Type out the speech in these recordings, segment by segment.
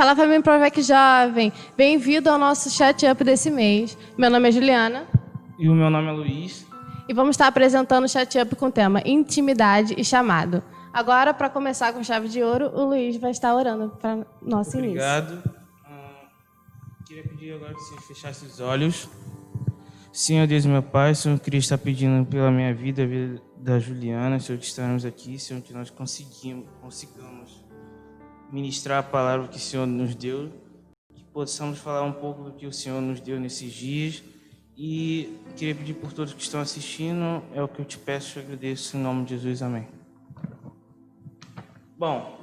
Fala para mim, Provec Jovem. Bem-vindo ao nosso chat up desse mês. Meu nome é Juliana. E o meu nome é Luiz. E vamos estar apresentando o chat up com o tema Intimidade e Chamado. Agora, para começar com chave de ouro, o Luiz vai estar orando para nosso início. Obrigado. Queria pedir agora que você fechasse os olhos. Senhor Deus, meu Pai, Senhor, eu queria estar pedindo pela minha vida, a vida da Juliana, Senhor, que estarmos aqui, Senhor, que nós consigamos ministrar a palavra que o Senhor nos deu, que possamos falar um pouco do que o Senhor nos deu nesses dias. E queria pedir por todos que estão assistindo, é o que eu te peço e agradeço em nome de Jesus, amém. Bom,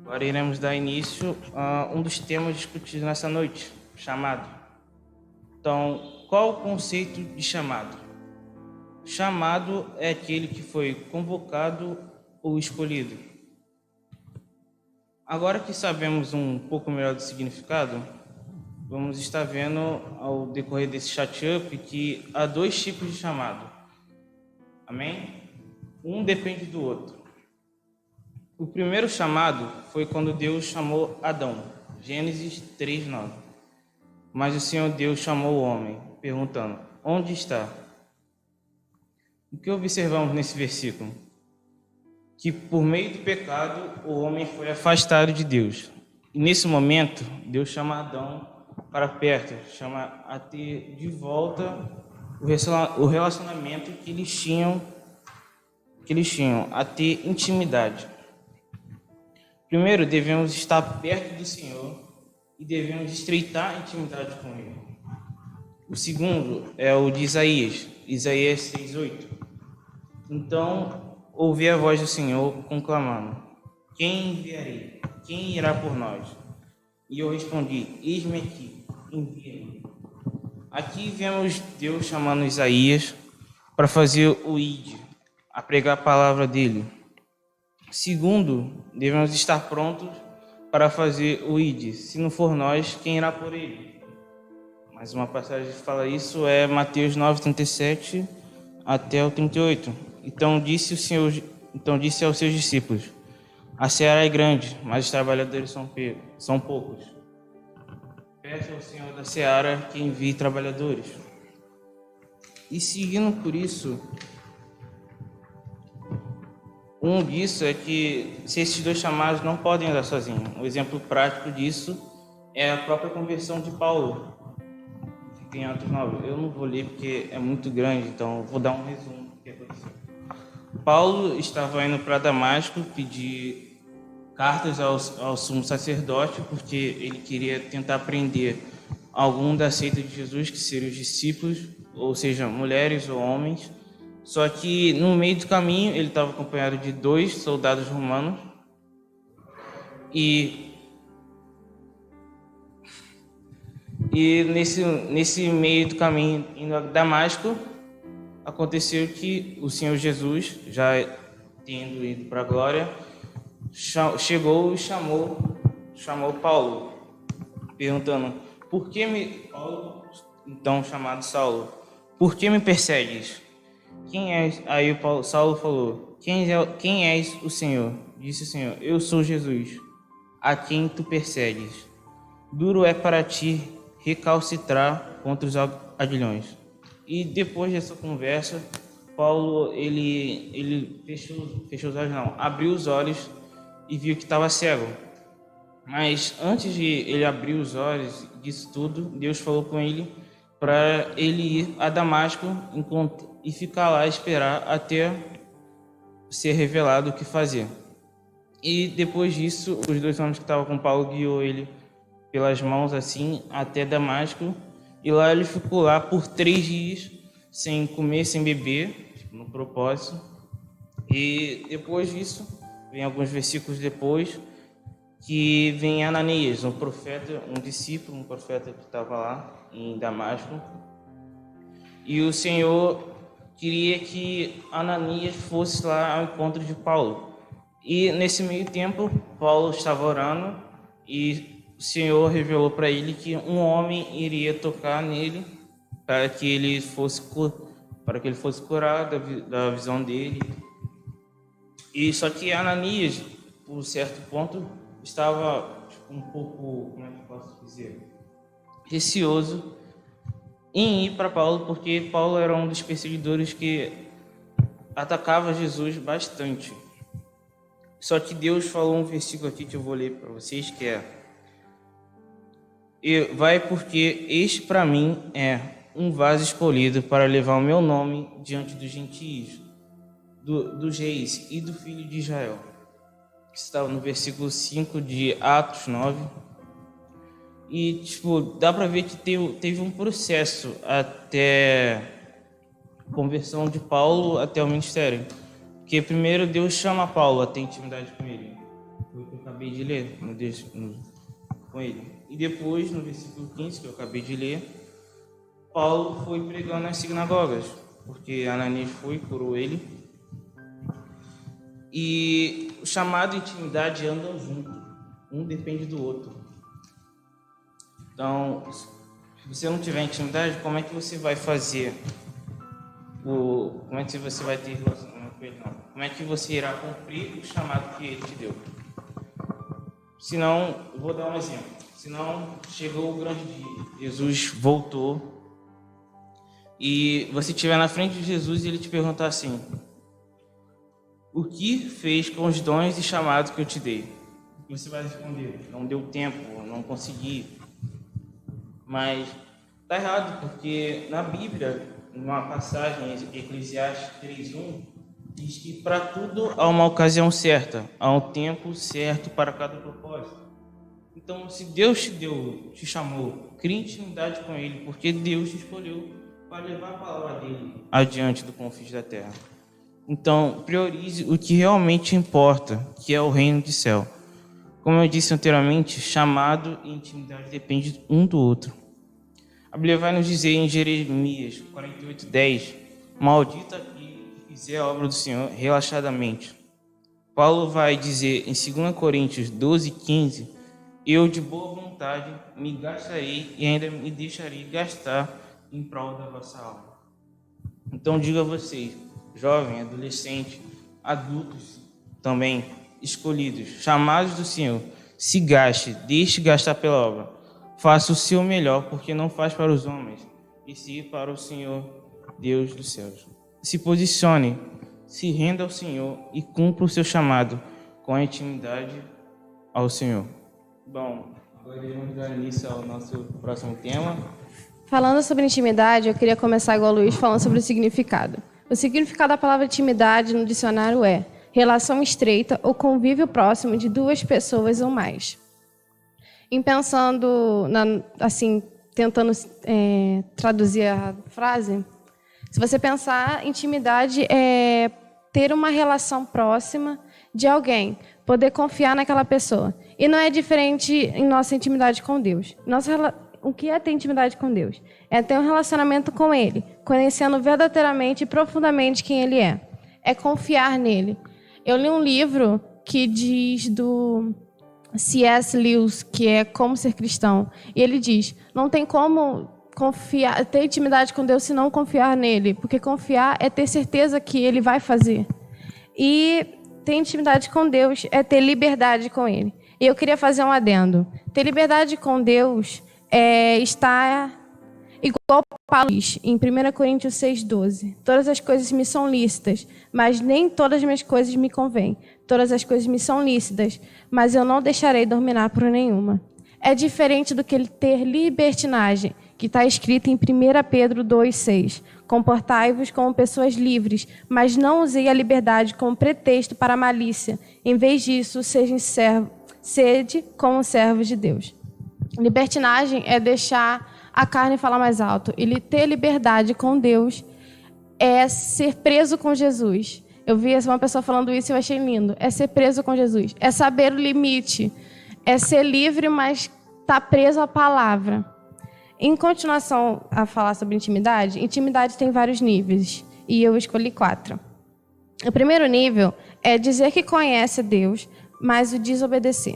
agora iremos dar início a um dos temas discutidos nessa noite, chamado. Então, qual o conceito de chamado? Chamado é aquele que foi convocado ou escolhido. Agora que sabemos um pouco melhor do significado, vamos estar vendo ao decorrer desse chat-up que há dois tipos de chamado. Amém? Um depende do outro. O primeiro chamado foi quando Deus chamou Adão, Gênesis 3:9. Mas o Senhor Deus chamou o homem, perguntando: onde está? O que observamos nesse versículo? Que por meio do pecado o homem foi afastado de Deus. E nesse momento, Deus chama Adão para perto, chama a ter de volta o relacionamento que eles tinham, a ter intimidade. Primeiro, devemos estar perto do Senhor e devemos estreitar a intimidade com Ele. O segundo é o de Isaías 6:8. Então, ouvi a voz do Senhor conclamando: quem enviarei? Quem irá por nós? E eu respondi: eis-me aqui, envia-me. Aqui vemos Deus chamando Isaías para fazer o ID, a pregar a palavra dele. Segundo, devemos estar prontos para fazer o ID. Se não for nós, quem irá por ele? Mais uma passagem que fala isso é Mateus 9:37 até o 38. Então disse aos seus discípulos: a seara é grande, mas os trabalhadores são poucos. Peça ao Senhor da seara que envie trabalhadores. E seguindo por isso, um disso é que se esses dois chamados não podem andar sozinhos. Um exemplo prático disso é a própria conversão de Paulo. Fica em Atos 9. Eu não vou ler porque é muito grande, então vou dar um resumo do que aconteceu. Paulo estava indo para Damasco pedir cartas ao sumo sacerdote, porque ele queria tentar prender algum da seita de Jesus, que seriam os discípulos, ou seja, mulheres ou homens. Só que no meio do caminho ele estava acompanhado de 2 soldados romanos e nesse meio do caminho indo a Damasco, aconteceu que o Senhor Jesus, já tendo ido para a glória, chegou e chamou Paulo, perguntando: Paulo, então chamado Saulo, por que me persegues? Quem és? Aí Saulo falou: quem és o Senhor? Disse o Senhor: eu sou Jesus, a quem tu persegues. Duro é para ti recalcitrar contra os aguilhões. E depois dessa conversa, Paulo ele fechou os olhos, não, abriu os olhos e viu que estava cego. Mas antes de ele abrir os olhos disso tudo, Deus falou com ele para ele ir a Damasco e ficar lá, esperar até ser revelado o que fazer. E depois disso, os 2 homens que estavam com Paulo guiou ele pelas mãos assim até Damasco, e lá ele ficou lá por 3 dias sem comer, sem beber, no propósito. E depois disso, vem alguns versículos depois, que vem Ananias, um profeta, um discípulo, um profeta que estava lá em Damasco, e o Senhor queria que Ananias fosse lá ao encontro de Paulo. E nesse meio tempo, Paulo estava orando e o Senhor revelou para ele que um homem iria tocar nele para que ele fosse curado da visão dele. E só que Ananias, por certo ponto, estava um pouco, dizer, receoso em ir para Paulo, porque Paulo era um dos perseguidores que atacava Jesus bastante. Só que Deus falou um versículo aqui que eu vou ler para vocês, que é: vai porque este para mim é um vaso escolhido para levar o meu nome diante dos gentios, dos reis e do filho de Israel. Está no versículo 5 de Atos 9. E, dá para ver que teve um processo até a conversão de Paulo até o ministério. Porque primeiro Deus chama Paulo a ter intimidade com ele. Foi o que eu acabei de ler com ele. E depois, no versículo 15, que eu acabei de ler, Paulo foi pregando nas sinagogas, porque Ananias foi, curou ele. E o chamado e intimidade andam juntos, um depende do outro. Então, se você não tiver intimidade, como é que você vai fazer? Como é que você vai ter relacionamento com ele? Não. Como é que você irá cumprir o chamado que ele te deu? Senão, eu vou dar um exemplo. Senão, chegou o grande dia, Jesus voltou, e você estiver na frente de Jesus e ele te perguntar assim: o que fez com os dons e chamados que eu te dei? Você vai responder: não deu tempo, não consegui. Mas está errado, porque na Bíblia, numa passagem, Eclesiastes 3:1, diz que para tudo há uma ocasião certa, há um tempo certo para cada propósito. Então, se Deus te chamou, crie intimidade com Ele, porque Deus te escolheu para levar a palavra dele adiante do confins da terra. Então, priorize o que realmente importa, que é o reino do céu. Como eu disse anteriormente, chamado e intimidade dependem um do outro. A Bíblia vai nos dizer em Jeremias 48:10, maldito aquele que fizer a obra do Senhor relaxadamente. Paulo vai dizer em 2 Coríntios 12:15, eu de boa vontade me gastarei e ainda me deixarei gastar em prol da vossa alma. Então digo a vocês, jovem, adolescente, adultos também, escolhidos, chamados do Senhor, se gaste, deixe gastar pela obra. Faça o seu melhor, porque não faz para os homens, e sim para o Senhor, Deus dos céus. Se posicione, se renda ao Senhor e cumpra o seu chamado com a intimidade ao Senhor. Bom, agora vamos dar início ao nosso próximo tema. Falando sobre intimidade, eu queria começar igual o Luiz, falando sobre o significado. O significado da palavra intimidade no dicionário é relação estreita ou convívio próximo de duas pessoas ou mais. Em pensando, tentando traduzir a frase, se você pensar, intimidade é ter uma relação próxima de alguém, poder confiar naquela pessoa. E não é diferente em nossa intimidade com Deus. O que é ter intimidade com Deus? É ter um relacionamento com Ele, conhecendo verdadeiramente e profundamente quem Ele é. É confiar nele. Eu li um livro que diz do C.S. Lewis, que é Como Ser Cristão. E ele diz, não tem como ter intimidade com Deus se não confiar nele. Porque confiar é ter certeza que Ele vai fazer. E ter intimidade com Deus é ter liberdade com Ele. E eu queria fazer um adendo. Ter liberdade com Deus está igual Paulo diz em 1 Coríntios 6:12. Todas as coisas me são lícitas, mas nem todas as minhas coisas me convêm. Todas as coisas me são lícitas, mas eu não deixarei dominar por nenhuma. É diferente do que ele ter libertinagem, que está escrito em 1 Pedro 2:6. Comportai-vos como pessoas livres, mas não usei a liberdade como pretexto para a malícia. Em vez disso, sede como servos de Deus. Libertinagem é deixar a carne falar mais alto. Ele ter liberdade com Deus é ser preso com Jesus. Eu vi uma pessoa falando isso e eu achei lindo. É ser preso com Jesus. É saber o limite. É ser livre, mas estar preso à palavra. Em continuação a falar sobre intimidade, intimidade tem vários níveis. E eu escolhi 4. O primeiro nível é dizer que conhece Deus, mas o desobedecer.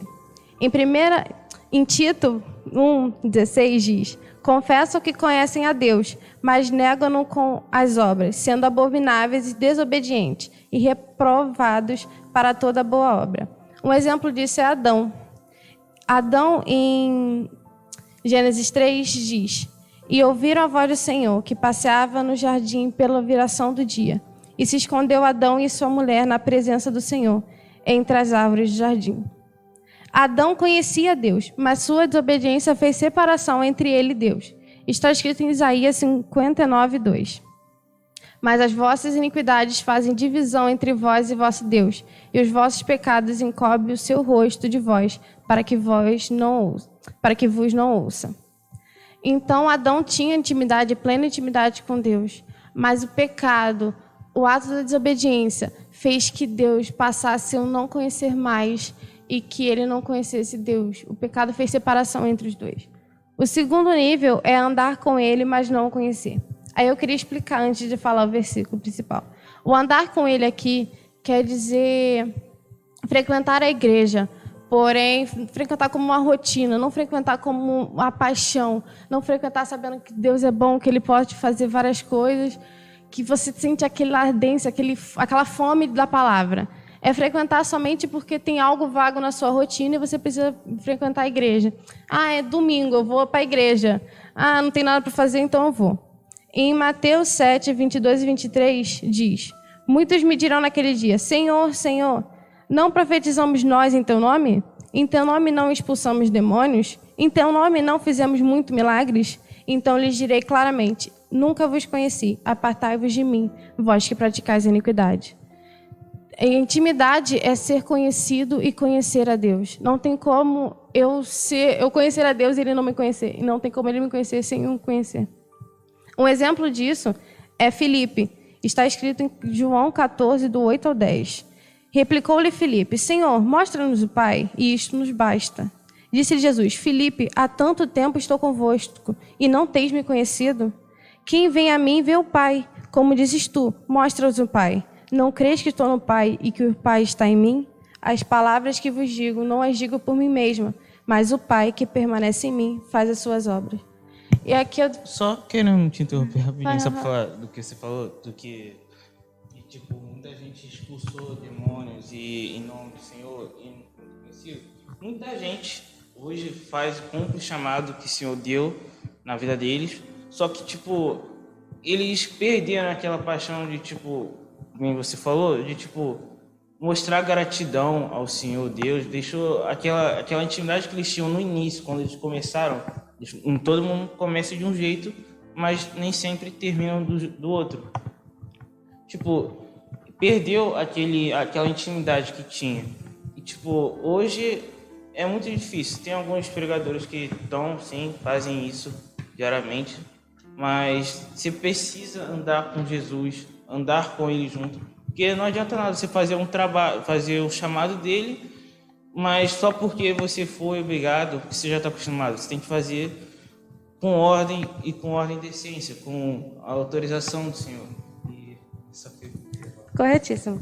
Em Tito 1:16 diz: confessam que conhecem a Deus, mas negam-no com as obras, sendo abomináveis e desobedientes, e reprovados para toda boa obra. Um exemplo disso é Adão. Adão, em Gênesis 3 diz: E ouviram a voz do Senhor, que passeava no jardim pela viração do dia. E se escondeu Adão e sua mulher na presença do Senhor, entre as árvores do jardim. Adão conhecia Deus, mas sua desobediência fez separação entre ele e Deus. Está escrito em Isaías 59, 2. Mas as vossas iniquidades fazem divisão entre vós e vosso Deus, e os vossos pecados encobrem o seu rosto de vós, para que vos não ouça. Então Adão tinha intimidade, plena intimidade com Deus, mas o pecado, o ato da desobediência, fez que Deus passasse a não conhecer mais e que ele não conhecesse Deus. O pecado fez separação entre os dois. O segundo nível é andar com ele, mas não o conhecer. Aí eu queria explicar antes de falar o versículo principal. O andar com ele aqui quer dizer frequentar a igreja, porém frequentar como uma rotina, não frequentar como uma paixão, não frequentar sabendo que Deus é bom, que Ele pode fazer várias coisas, que você sente aquela ardência, aquela fome da palavra. É frequentar somente porque tem algo vago na sua rotina e você precisa frequentar a igreja. Ah, é domingo, eu vou para a igreja. Ah, não tem nada para fazer, então eu vou. Em Mateus 7, 22 e 23, diz: Muitos me dirão naquele dia: Senhor, Senhor, não profetizamos nós em Teu nome? Em Teu nome não expulsamos demônios? Em Teu nome não fizemos muitos milagres? Então lhes direi claramente: Nunca vos conheci, apartai-vos de mim, vós que praticais a iniquidade. A intimidade é ser conhecido e conhecer a Deus. Não tem como eu conhecer a Deus e Ele não me conhecer. E não tem como Ele me conhecer sem eu conhecer. Um exemplo disso é Filipe. Está escrito em João 14, do 8 ao 10. Replicou-lhe Filipe: Senhor, mostra-nos o Pai, e isto nos basta. Disse-lhe Jesus: Filipe, há tanto tempo estou convosco, e não tens me conhecido? Quem vem a mim vê o Pai. Como dizes tu, mostra-nos o Pai. Não crês que estou no Pai e que o Pai está em mim? As palavras que vos digo, não as digo por mim mesma, mas o Pai que permanece em mim faz as suas obras. E aqui eu... Só querendo te interromper rapidinho, só para falar do que você falou, do que tipo, muita gente expulsou demônios e em nome do Senhor e não conhecia. Muita gente hoje cumpre o chamado que o Senhor deu na vida deles, só que tipo, eles perderam aquela paixão de tipo, como você falou, de tipo mostrar gratidão ao Senhor Deus, deixou aquela intimidade que eles tinham no início, quando eles começaram. Todo mundo começa de um jeito, mas nem sempre termina do outro. Tipo, perdeu aquela intimidade que tinha. E tipo, hoje é muito difícil. Tem alguns pregadores que sim, fazem isso diariamente, mas você precisa andar com Jesus, andar com Ele junto, porque não adianta nada você fazer um trabalho, fazer o chamado dele, mas só porque você foi obrigado, porque você já está acostumado. Você tem que fazer com ordem e com ordem de decência, com a autorização do Senhor. Corretíssimo.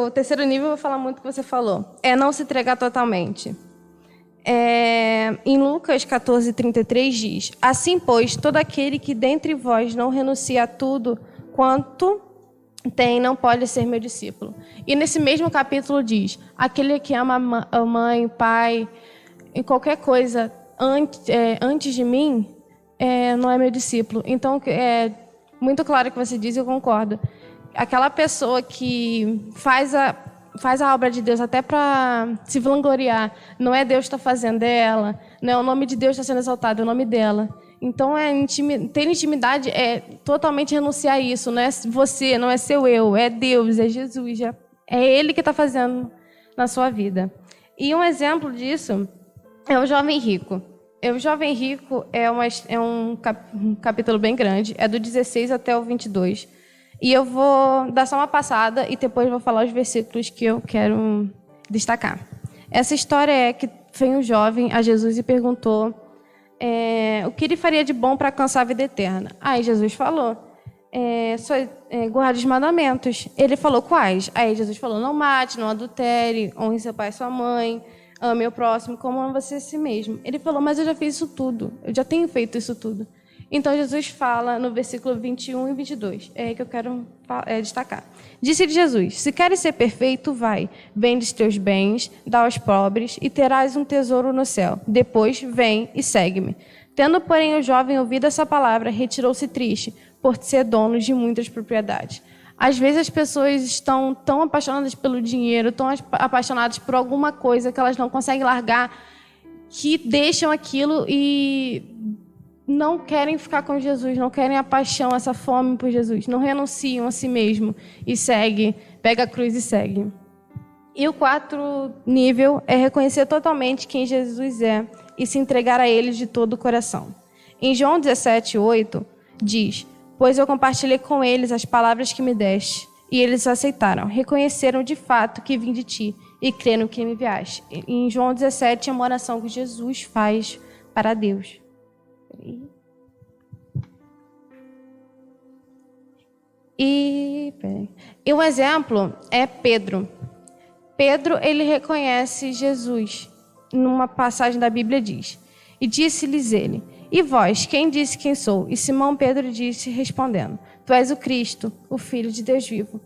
O terceiro nível, eu vou falar muito o que você falou. É não se entregar totalmente. Em Lucas 14, 33 diz: Assim, pois, todo aquele que dentre vós não renuncia a tudo quanto tem, não pode ser meu discípulo. E nesse mesmo capítulo diz: aquele que ama a mãe, pai, em qualquer coisa antes de mim, não é meu discípulo. Então, é muito claro o que você diz e eu concordo. Aquela pessoa que faz a obra de Deus até para se vangloriar, não é Deus que está fazendo, é ela. Não é o nome de Deus que está sendo exaltado, é o nome dela. Então, ter intimidade é totalmente renunciar a isso. Não é você, não é seu eu, é Deus, é Jesus. É Ele que está fazendo na sua vida. E um exemplo disso é o Jovem Rico. O Jovem Rico é um capítulo bem grande, é do 16 até o 22. E eu vou dar só uma passada e depois vou falar os versículos que eu quero destacar. Essa história é que veio um jovem a Jesus e perguntou o que ele faria de bom para alcançar a vida eterna. Aí Jesus falou: guarde os mandamentos. Ele falou: quais? Aí Jesus falou: não mate, não adultere, honre seu pai e sua mãe, ame o próximo como ama você a si mesmo. Ele falou: mas eu já fiz isso tudo, eu já tenho feito isso tudo. Então, Jesus fala no versículo 21 e 22. É aí que eu quero destacar. Disse-lhe Jesus: se queres ser perfeito, vai, vende os teus bens, dá aos pobres e terás um tesouro no céu. Depois, vem e segue-me. Tendo, porém, o jovem ouvido essa palavra, retirou-se triste, por ser dono de muitas propriedades. Às vezes as pessoas estão tão apaixonadas pelo dinheiro, tão apaixonadas por alguma coisa que elas não conseguem largar, que deixam aquilo e não querem ficar com Jesus, não querem a paixão, essa fome por Jesus, não renunciam a si mesmo e segue, pega a cruz e segue. E o 4 nível é reconhecer totalmente quem Jesus é e se entregar a Ele de todo o coração. Em João 17:8 diz: pois eu compartilhei com eles as palavras que me deste, e eles aceitaram, reconheceram de fato que vim de ti e creram que me enviaste. Em João 17 é uma oração que Jesus faz para Deus. E um exemplo é Pedro. Pedro, ele reconhece Jesus. Numa passagem da Bíblia diz: e disse-lhes ele: e vós, quem disse quem sou? E Simão Pedro disse, respondendo: tu és o Cristo, o Filho de Deus vivo.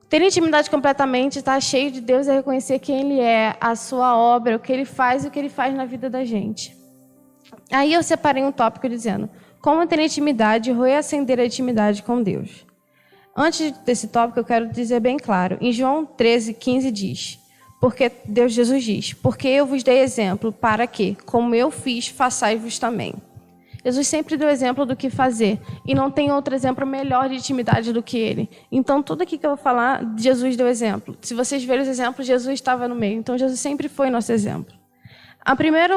Ter intimidade completamente, estar cheio de Deus, é reconhecer quem Ele é, a sua obra, o que Ele faz e o que Ele faz na vida da gente. Aí eu separei um tópico dizendo: como ter intimidade e reacender a intimidade com Deus. Antes desse tópico, eu quero dizer bem claro. Em João 13:15 diz: porque Jesus diz: porque eu vos dei exemplo, para que, como eu fiz, façais-vos também. Jesus sempre deu exemplo do que fazer, e não tem outro exemplo melhor de intimidade do que ele. Então, tudo aqui que eu vou falar, Jesus deu exemplo. Se vocês verem os exemplos, Jesus estava no meio. Então, Jesus sempre foi nosso exemplo. O primeiro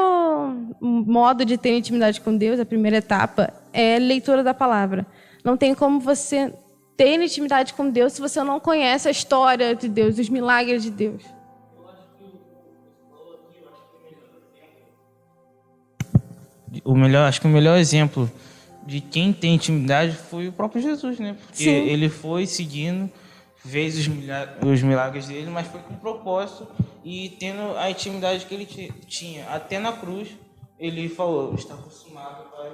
modo de ter intimidade com Deus, a primeira etapa, é a leitura da palavra. Não tem como você ter intimidade com Deus se você não conhece a história de Deus, os milagres de Deus. Acho que o melhor exemplo de quem tem intimidade foi o próprio Jesus, né? Porque Sim. Ele foi seguindo, fez os milagres dele, mas foi com propósito e tendo a intimidade que ele tinha. Até na cruz, ele falou: está consumado, Pai.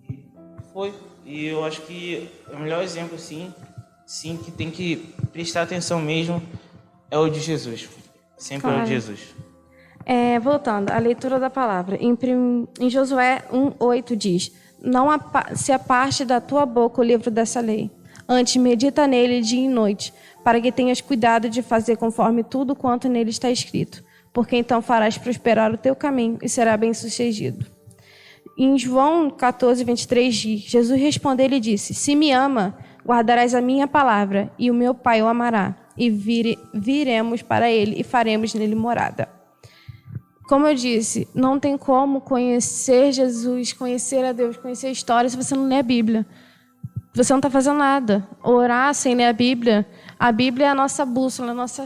E foi. E eu acho que o melhor exemplo, sim, que tem que prestar atenção mesmo, é o de Jesus. Sempre é o de Jesus. Voltando à leitura da palavra, em Josué 1:8 diz: não se aparte da tua boca o livro dessa lei, antes medita nele dia e noite, para que tenhas cuidado de fazer conforme tudo quanto nele está escrito, porque então farás prosperar o teu caminho e será bem-sucedido. Em João 14:23 diz: Jesus respondeu e lhe disse: se me ama, guardarás a minha palavra, e o meu Pai o amará, e viremos para ele e faremos nele morada. Como eu disse, não tem como conhecer Jesus, conhecer a Deus, conhecer a história se você não lê a Bíblia. Você não está fazendo nada. Orar sem ler a Bíblia é a nossa bússola, a nossa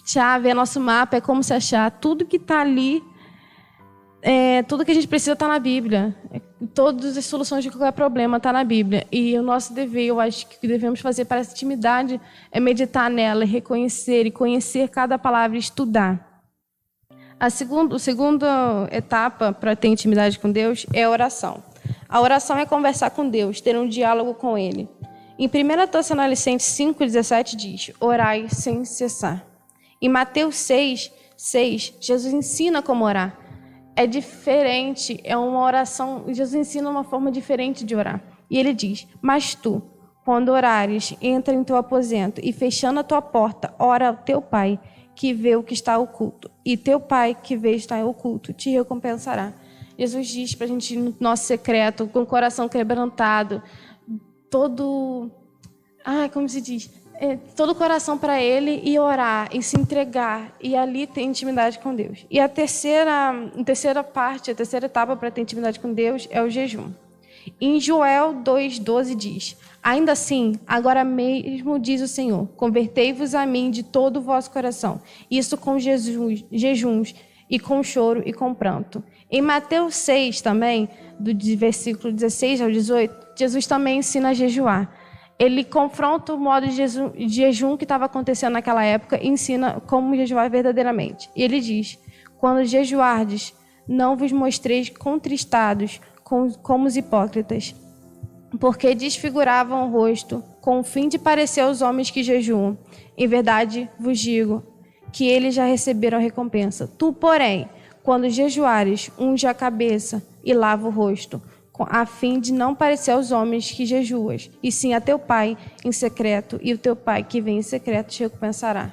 chave, é nosso mapa, é como se achar. Tudo que está ali, tudo que a gente precisa está na Bíblia. Todas as soluções de qualquer problema estão na Bíblia. E o nosso dever, eu acho que o que devemos fazer para essa intimidade é meditar nela, reconhecer e conhecer cada palavra e estudar. A segunda etapa para ter intimidade com Deus é a oração. A oração é conversar com Deus, ter um diálogo com Ele. Em 1 Tessalonicenses 5:17 diz: orai sem cessar. Em Mateus 6:6, Jesus ensina como orar. É diferente, é uma oração. Jesus ensina uma forma diferente de orar. E ele diz: mas tu, quando orares, entra em teu aposento e, fechando a tua porta, ora ao teu Pai, que vê o que está oculto, e teu Pai que vê está oculto te recompensará. Jesus diz para a gente ir no nosso secreto, com o coração quebrantado, todo o coração para Ele, e orar, e se entregar, e ali ter intimidade com Deus. E a terceira etapa para ter intimidade com Deus é o jejum. Em Joel 2:12 diz: ainda assim, agora mesmo diz o Senhor, convertei-vos a mim de todo o vosso coração, isso com jejuns e com choro e com pranto. Em Mateus 6 também, do versículo 16 ao 18, Jesus também ensina a jejuar. Ele confronta o modo de jejum que estava acontecendo naquela época e ensina como jejuar verdadeiramente. E ele diz: quando jejuardes, não vos mostreis contristados, como os hipócritas, porque desfiguravam o rosto, com o fim de parecer aos homens que jejuam. Em verdade vos digo que eles já receberam a recompensa. Tu, porém, quando jejuares, unge a cabeça e lava o rosto, a fim de não parecer aos homens que jejuas, e sim a teu Pai em secreto, e o teu Pai que vem em secreto te recompensará.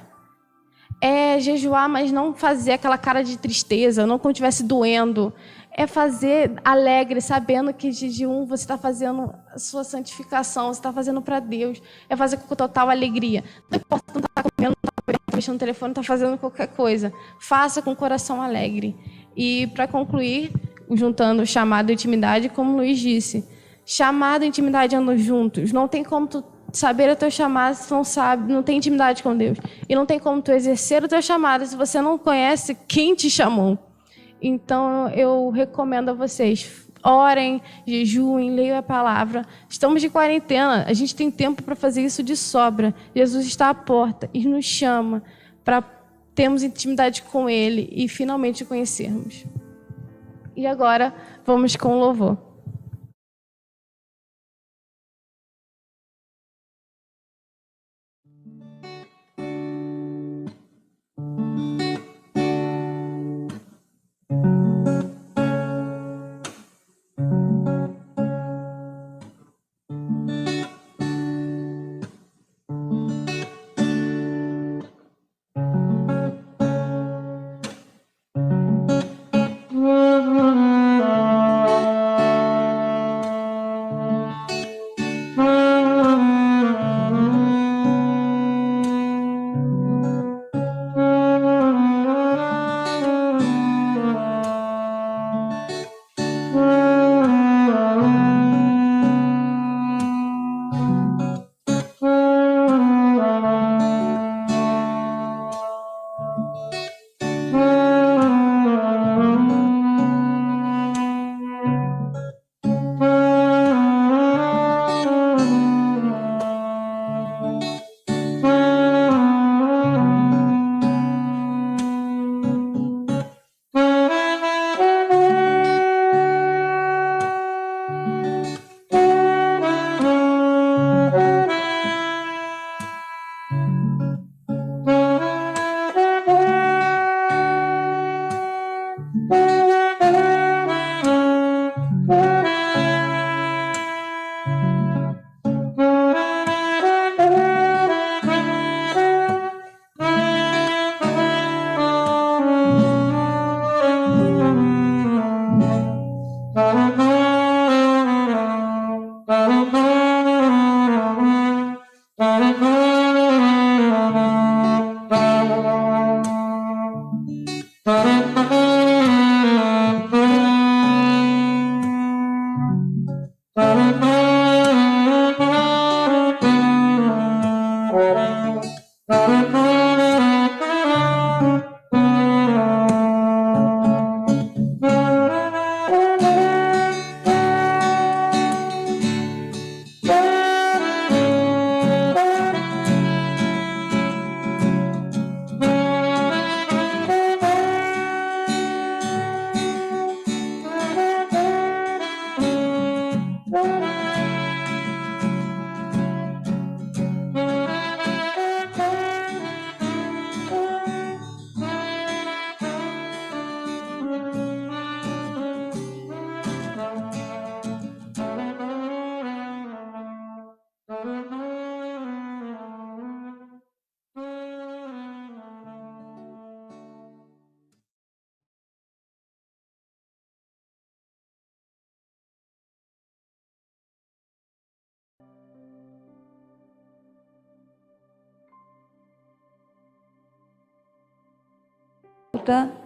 É jejuar, mas não fazer aquela cara de tristeza, não como estivesse doendo. É fazer alegre, sabendo que jejum você está fazendo a sua santificação, você está fazendo para Deus. É fazer com total alegria. Não importa se não está comendo, não está mexendo no telefone, não está fazendo qualquer coisa. Faça com o coração alegre. E para concluir, juntando chamado e intimidade, como o Luiz disse, chamado e intimidade andam juntos. Não tem como tu saber o teu chamado se tu não sabe, não tem intimidade com Deus. E não tem como tu exercer o teu chamado se você não conhece quem te chamou. Então, eu recomendo a vocês, orem, jejuem, leiam a palavra. Estamos de quarentena, a gente tem tempo para fazer isso de sobra. Jesus está à porta e nos chama para termos intimidade com Ele e finalmente o conhecermos. E agora, vamos com o louvor.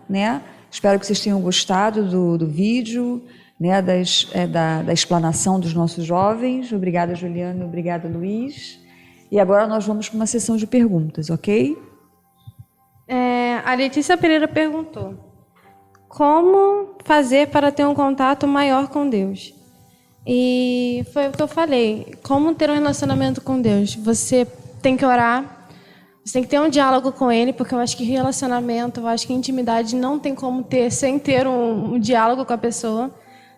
Né? Espero que vocês tenham gostado do vídeo, né? Da explanação dos nossos jovens. Obrigada, Juliana. Obrigada, Luiz. E agora nós vamos para uma sessão de perguntas, ok? A Letícia Pereira perguntou: como fazer para ter um contato maior com Deus? E foi o que eu falei. Como ter um relacionamento com Deus? Você tem que orar. Você tem que ter um diálogo com Ele, porque eu acho que relacionamento, eu acho que intimidade não tem como ter sem ter um diálogo com a pessoa.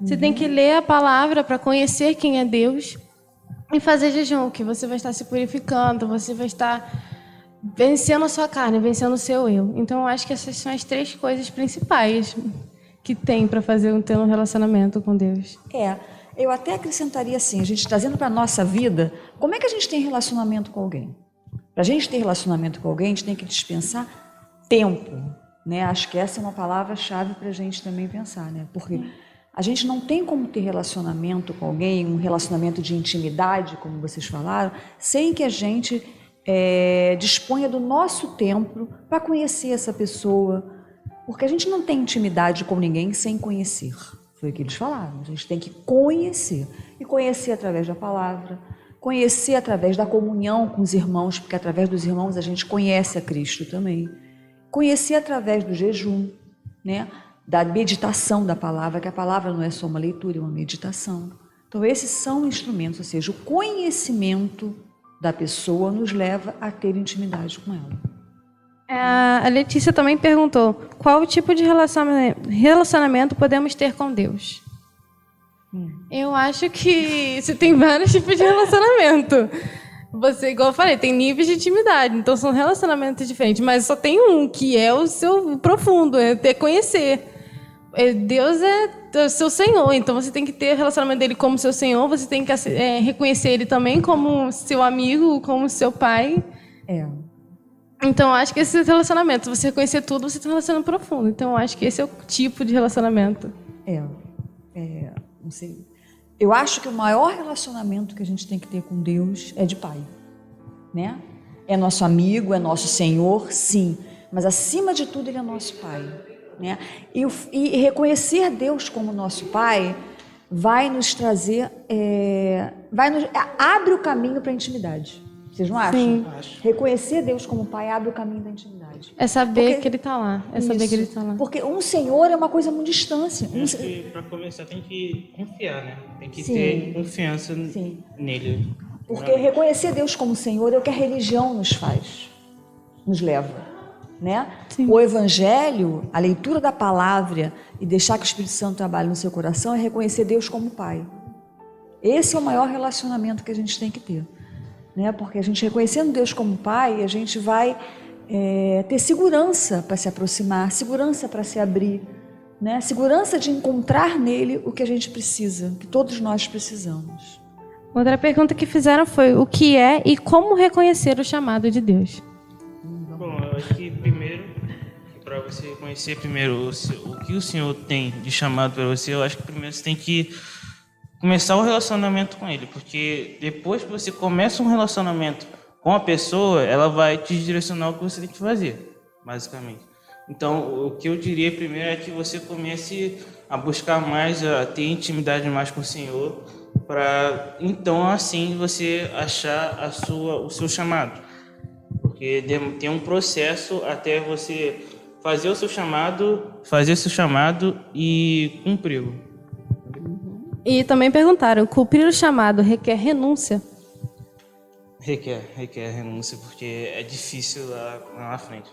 Você tem que ler a palavra para conhecer quem é Deus e fazer jejum, que você vai estar se purificando, você vai estar vencendo a sua carne, vencendo o seu eu. Então, eu acho que essas são as 3 coisas principais que tem para ter um relacionamento com Deus. Eu até acrescentaria assim, a gente trazendo para a nossa vida, como é que a gente tem relacionamento com alguém? Para a gente ter relacionamento com alguém, a gente tem que dispensar tempo, né? Acho que essa é uma palavra-chave para a gente também pensar, né? Porque a gente não tem como ter relacionamento com alguém, um relacionamento de intimidade, como vocês falaram, sem que a gente disponha do nosso tempo para conhecer essa pessoa, porque a gente não tem intimidade com ninguém sem conhecer. Foi o que eles falaram. A gente tem que conhecer. E conhecer através da palavra, conhecer através da comunhão com os irmãos, porque através dos irmãos a gente conhece a Cristo também. Conhecer através do jejum, né? Da meditação da palavra, que a palavra não é só uma leitura, é uma meditação. Então esses são instrumentos, ou seja, o conhecimento da pessoa nos leva a ter intimidade com ela. A Letícia também perguntou, qual tipo de relacionamento podemos ter com Deus? Eu acho que você tem vários tipos de relacionamento. Você, igual eu falei, tem níveis de intimidade, então são relacionamentos diferentes, mas só tem um, que é o seu profundo, é ter conhecer. Deus é o seu Senhor, então você tem que ter o relacionamento dele como seu Senhor, você tem que reconhecer ele também como seu amigo, como seu pai. Então, eu acho que esse relacionamento, se você reconhecer tudo, você tem um relacionamento profundo. Então, eu acho que esse é o tipo de relacionamento. Não sei. Eu acho que o maior relacionamento que a gente tem que ter com Deus é de pai, né? É nosso amigo, é nosso Senhor, sim. Mas, acima de tudo, ele é nosso pai, né? E reconhecer Deus como nosso pai vai nos trazer... abre o caminho para a intimidade. Vocês não acham? Sim. Reconhecer Deus como pai abre o caminho da intimidade. É saber que ele está lá. Saber que ele está lá. Porque um Senhor é uma coisa muito distante. Acho que para começar tem que confiar, né? Tem que ter confiança nele. Porque reconhecer Deus como Senhor é o que a religião nos faz, nos leva, né? O Evangelho, a leitura da palavra e deixar que o Espírito Santo trabalhe no seu coração é reconhecer Deus como pai. Esse é o maior relacionamento que a gente tem que ter. Né? Porque a gente reconhecendo Deus como pai, a gente vai ter segurança para se aproximar, segurança para se abrir, né? Segurança de encontrar nele o que a gente precisa, que todos nós precisamos. Outra pergunta que fizeram foi o que é e como reconhecer o chamado de Deus? Bom, eu acho que primeiro, para você reconhecer primeiro o que o Senhor tem de chamado para você, eu acho que primeiro você tem que começar o relacionamento com ele, porque depois que você começa um relacionamento com a pessoa, ela vai te direcionar o que você tem que fazer, basicamente. Então, o que eu diria primeiro é que você comece a buscar mais, a ter intimidade mais com o Senhor, para então assim você achar o seu chamado. Porque tem um processo até você fazer o seu chamado e cumpri-lo. E também perguntaram, cumprir o chamado requer renúncia? Requer renúncia, porque é difícil lá na frente.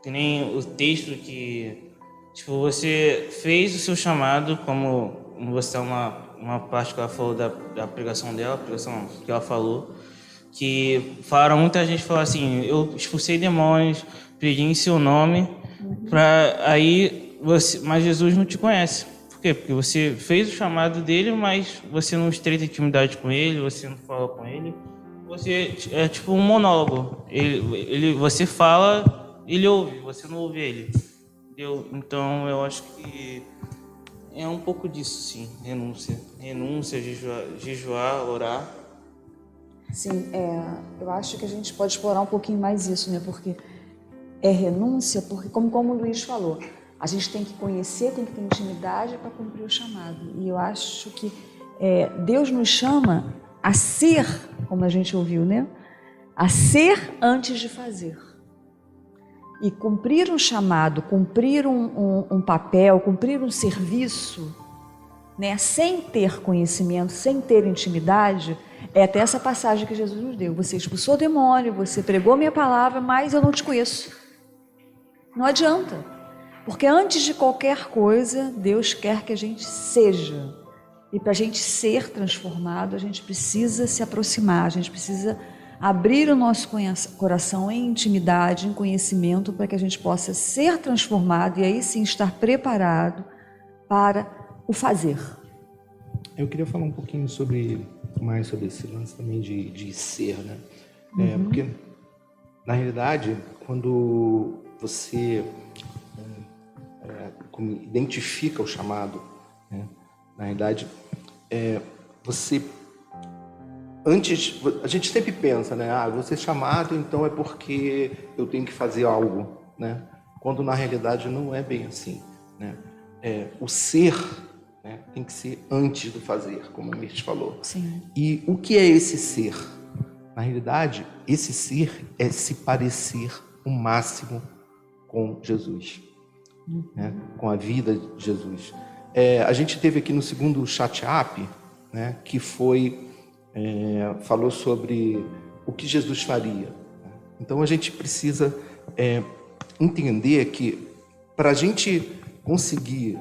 Que nem o texto que, tipo, você fez o seu chamado, como você tem uma parte que ela falou da pregação dela, a pregação que ela falou, que muita gente fala assim, eu expulsei demônios, pedi em seu nome, mas Jesus não te conhece. Por quê? Porque você fez o chamado dele, mas você não estreita intimidade com ele, você não fala com ele. Você é tipo um monólogo. Você fala, ele ouve, você não ouve ele. Entendeu? Então, eu acho que é um pouco disso, sim. Renúncia, jejuar, orar. Sim, eu acho que a gente pode explorar um pouquinho mais isso, né? Porque é renúncia, porque como o Luiz falou, a gente tem que conhecer, tem que ter intimidade para cumprir o chamado. E eu acho que Deus nos chama a ser, como a gente ouviu, né? A ser antes de fazer. E cumprir um chamado, cumprir um papel, cumprir um serviço, né? Sem ter conhecimento, sem ter intimidade, é até essa passagem que Jesus nos deu. Você expulsou o demônio, você pregou minha palavra, mas eu não te conheço. Não adianta. Porque antes de qualquer coisa, Deus quer que a gente seja. E para a gente ser transformado, a gente precisa se aproximar, a gente precisa abrir o nosso coração em intimidade, em conhecimento, para que a gente possa ser transformado e aí sim estar preparado para o fazer. Eu queria falar um pouquinho mais sobre esse lance também de ser, né? Porque, na realidade, quando você identifica o chamado, né? Na realidade, você... Antes, a gente sempre pensa, né? Vou ser chamado, então é porque eu tenho que fazer algo, né? Quando, na realidade, não é bem assim, né? O ser, né, tem que ser antes do fazer, como a Mirth falou. Sim. E o que é esse ser? Na realidade, esse ser é se parecer o máximo com Jesus, né? Com a vida de Jesus. A gente teve aqui no segundo chat-up, né, que falou sobre o que Jesus faria. Então a gente precisa entender que para a gente conseguir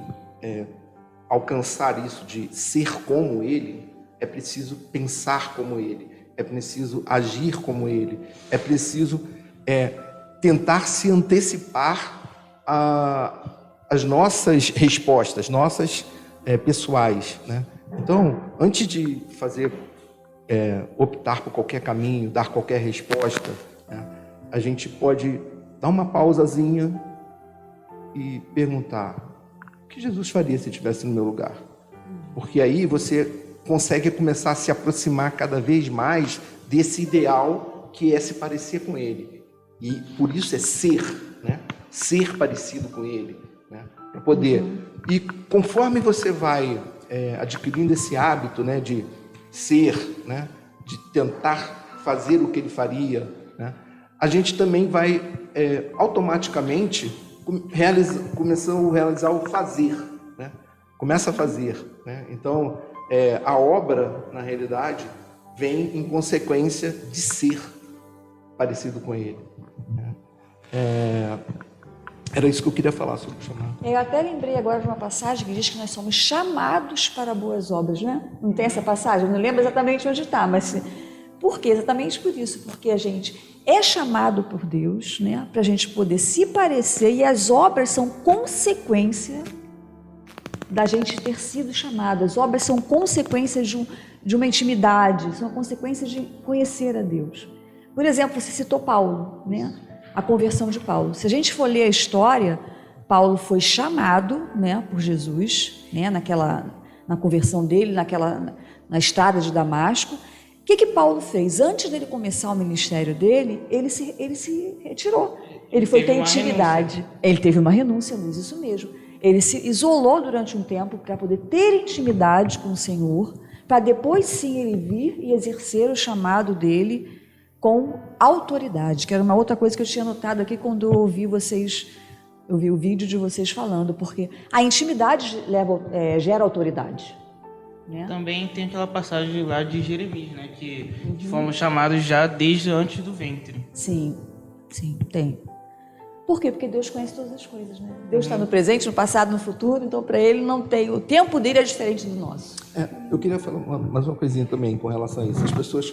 alcançar isso de ser como Ele, é preciso pensar como Ele, é preciso agir como Ele, é preciso tentar se antecipar às nossas respostas, nossas pessoais, né? Então, antes de optar por qualquer caminho, dar qualquer resposta, né, a gente pode dar uma pausazinha e perguntar: o que Jesus faria se estivesse no meu lugar? Porque aí você consegue começar a se aproximar cada vez mais desse ideal que é se parecer com Ele. E por isso é ser, né? Ser parecido com Ele, né? Para poder... E conforme você vai adquirindo esse hábito, né, de ser, né, de tentar fazer o que Ele faria, né, a gente também vai automaticamente começando a realizar o fazer, né? Começa a fazer, né? Então, a obra, na realidade, vem em consequência de ser parecido com Ele, né? Era isso que eu queria falar sobre o chamado. Eu até lembrei agora de uma passagem que diz que nós somos chamados para boas obras, né? Não tem essa passagem? Eu não lembro exatamente onde está, mas por quê? Exatamente por isso, porque a gente é chamado por Deus, né? Para a gente poder se parecer, e as obras são consequência da gente ter sido chamado. As obras são consequências de uma intimidade, são consequências de conhecer a Deus. Por exemplo, você citou Paulo, né? A conversão de Paulo. Se a gente for ler a história, Paulo foi chamado, né, por Jesus, né, na conversão dele, na estrada de Damasco. O que Paulo fez? Antes dele começar o ministério dele, ele se retirou. Ele foi ter intimidade. Ele teve uma renúncia, Luiz, isso mesmo. Ele se isolou durante um tempo para poder ter intimidade com o Senhor, para depois sim ele vir e exercer o chamado dele com autoridade, que era uma outra coisa que eu tinha notado aqui quando eu ouvi o vídeo de vocês falando, porque a intimidade gera autoridade, né? Também tem aquela passagem lá de Jeremias, né, que fomos chamados já desde antes do ventre. Sim, tem. Por quê? Porque Deus conhece todas as coisas, né? Deus está no presente, no passado, no futuro, então para Ele não tem... O tempo dele é diferente do nosso. Eu queria falar mais uma coisinha também com relação a isso. As pessoas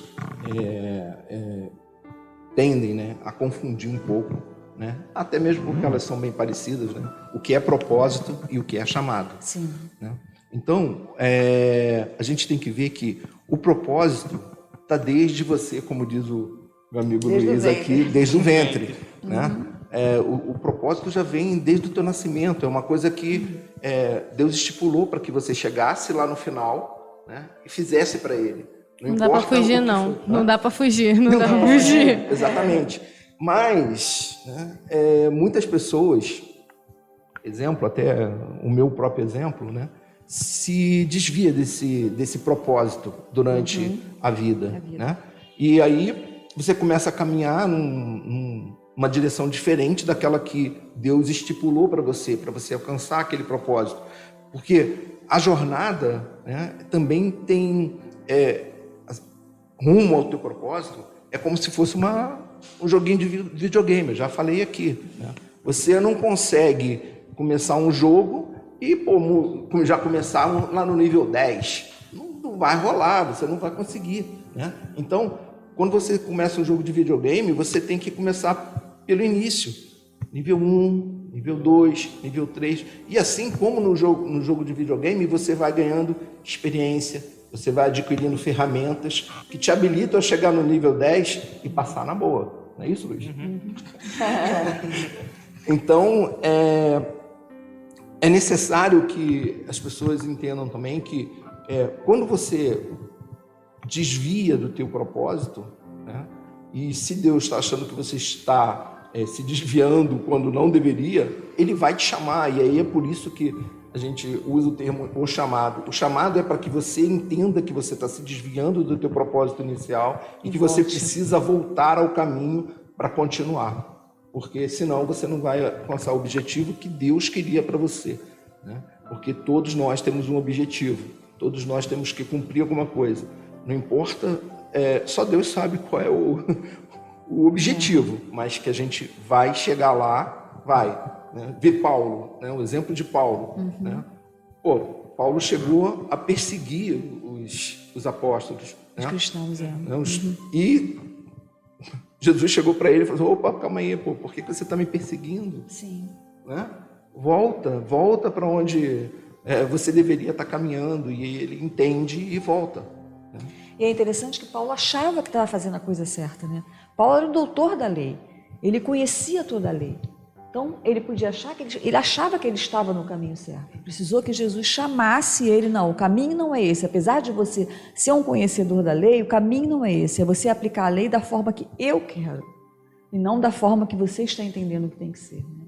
tendem, né, a confundir um pouco, né? Até mesmo porque elas são bem parecidas, né? O que é propósito e o que é chamado. Sim. Né? Então, a gente tem que ver que o propósito está desde você, como diz o meu amigo Luiz aqui, desde o ventre, né? O propósito já vem desde o teu nascimento, é uma coisa que Deus estipulou para que você chegasse lá no final, né, e fizesse para Ele. Não dá para fugir, não. For, não dá para fugir, não dá para fugir. Exatamente. Mas, né, muitas pessoas, exemplo, até o meu próprio exemplo, né, se desvia desse propósito durante a vida. Né? E aí você começa a caminhar numa direção diferente daquela que Deus estipulou para você alcançar aquele propósito. Porque a jornada, né, também tem rumo ao teu propósito, é como se fosse um joguinho de videogame, eu já falei aqui. Né? Você não consegue começar um jogo e já começar lá no nível 10. Não vai rolar, você não vai conseguir, né? Então, quando você começa um jogo de videogame, você tem que começar pelo início. Nível 1, nível 2, nível 3. E assim como no jogo de videogame, você vai ganhando experiência, você vai adquirindo ferramentas que te habilitam a chegar no nível 10 e passar na boa. Não é isso, Luiz? Então, é necessário que as pessoas entendam também que quando você desvia do teu propósito, né, e se Deus está achando que você está se desviando quando não deveria, Ele vai te chamar. E aí é por isso que a gente usa o termo o chamado. O chamado é para que você entenda que você está se desviando do teu propósito inicial e que você precisa voltar ao caminho para continuar. Porque senão você não vai alcançar o objetivo que Deus queria para você, né? Porque todos nós temos um objetivo. Todos nós temos que cumprir alguma coisa. Não importa, só Deus sabe qual é o objetivo, mas que a gente vai chegar lá, vai. Né? Ver Paulo, né? O exemplo de Paulo. Né? Paulo chegou a perseguir os apóstolos. Os cristãos, E Jesus chegou para ele e falou: opa, calma aí, por que você está me perseguindo? Sim. Né? Volta para onde você deveria estar caminhando. E ele entende e volta. Né? E é interessante que Paulo achava que estava fazendo a coisa certa, né? Paulo era o doutor da lei, ele conhecia toda a lei. Então, ele podia achar ele achava que ele estava no caminho certo. Precisou que Jesus chamasse ele. Não, o caminho não é esse. Apesar de você ser um conhecedor da lei, o caminho não é esse. É você aplicar a lei da forma que eu quero e não da forma que você está entendendo que tem que ser, né?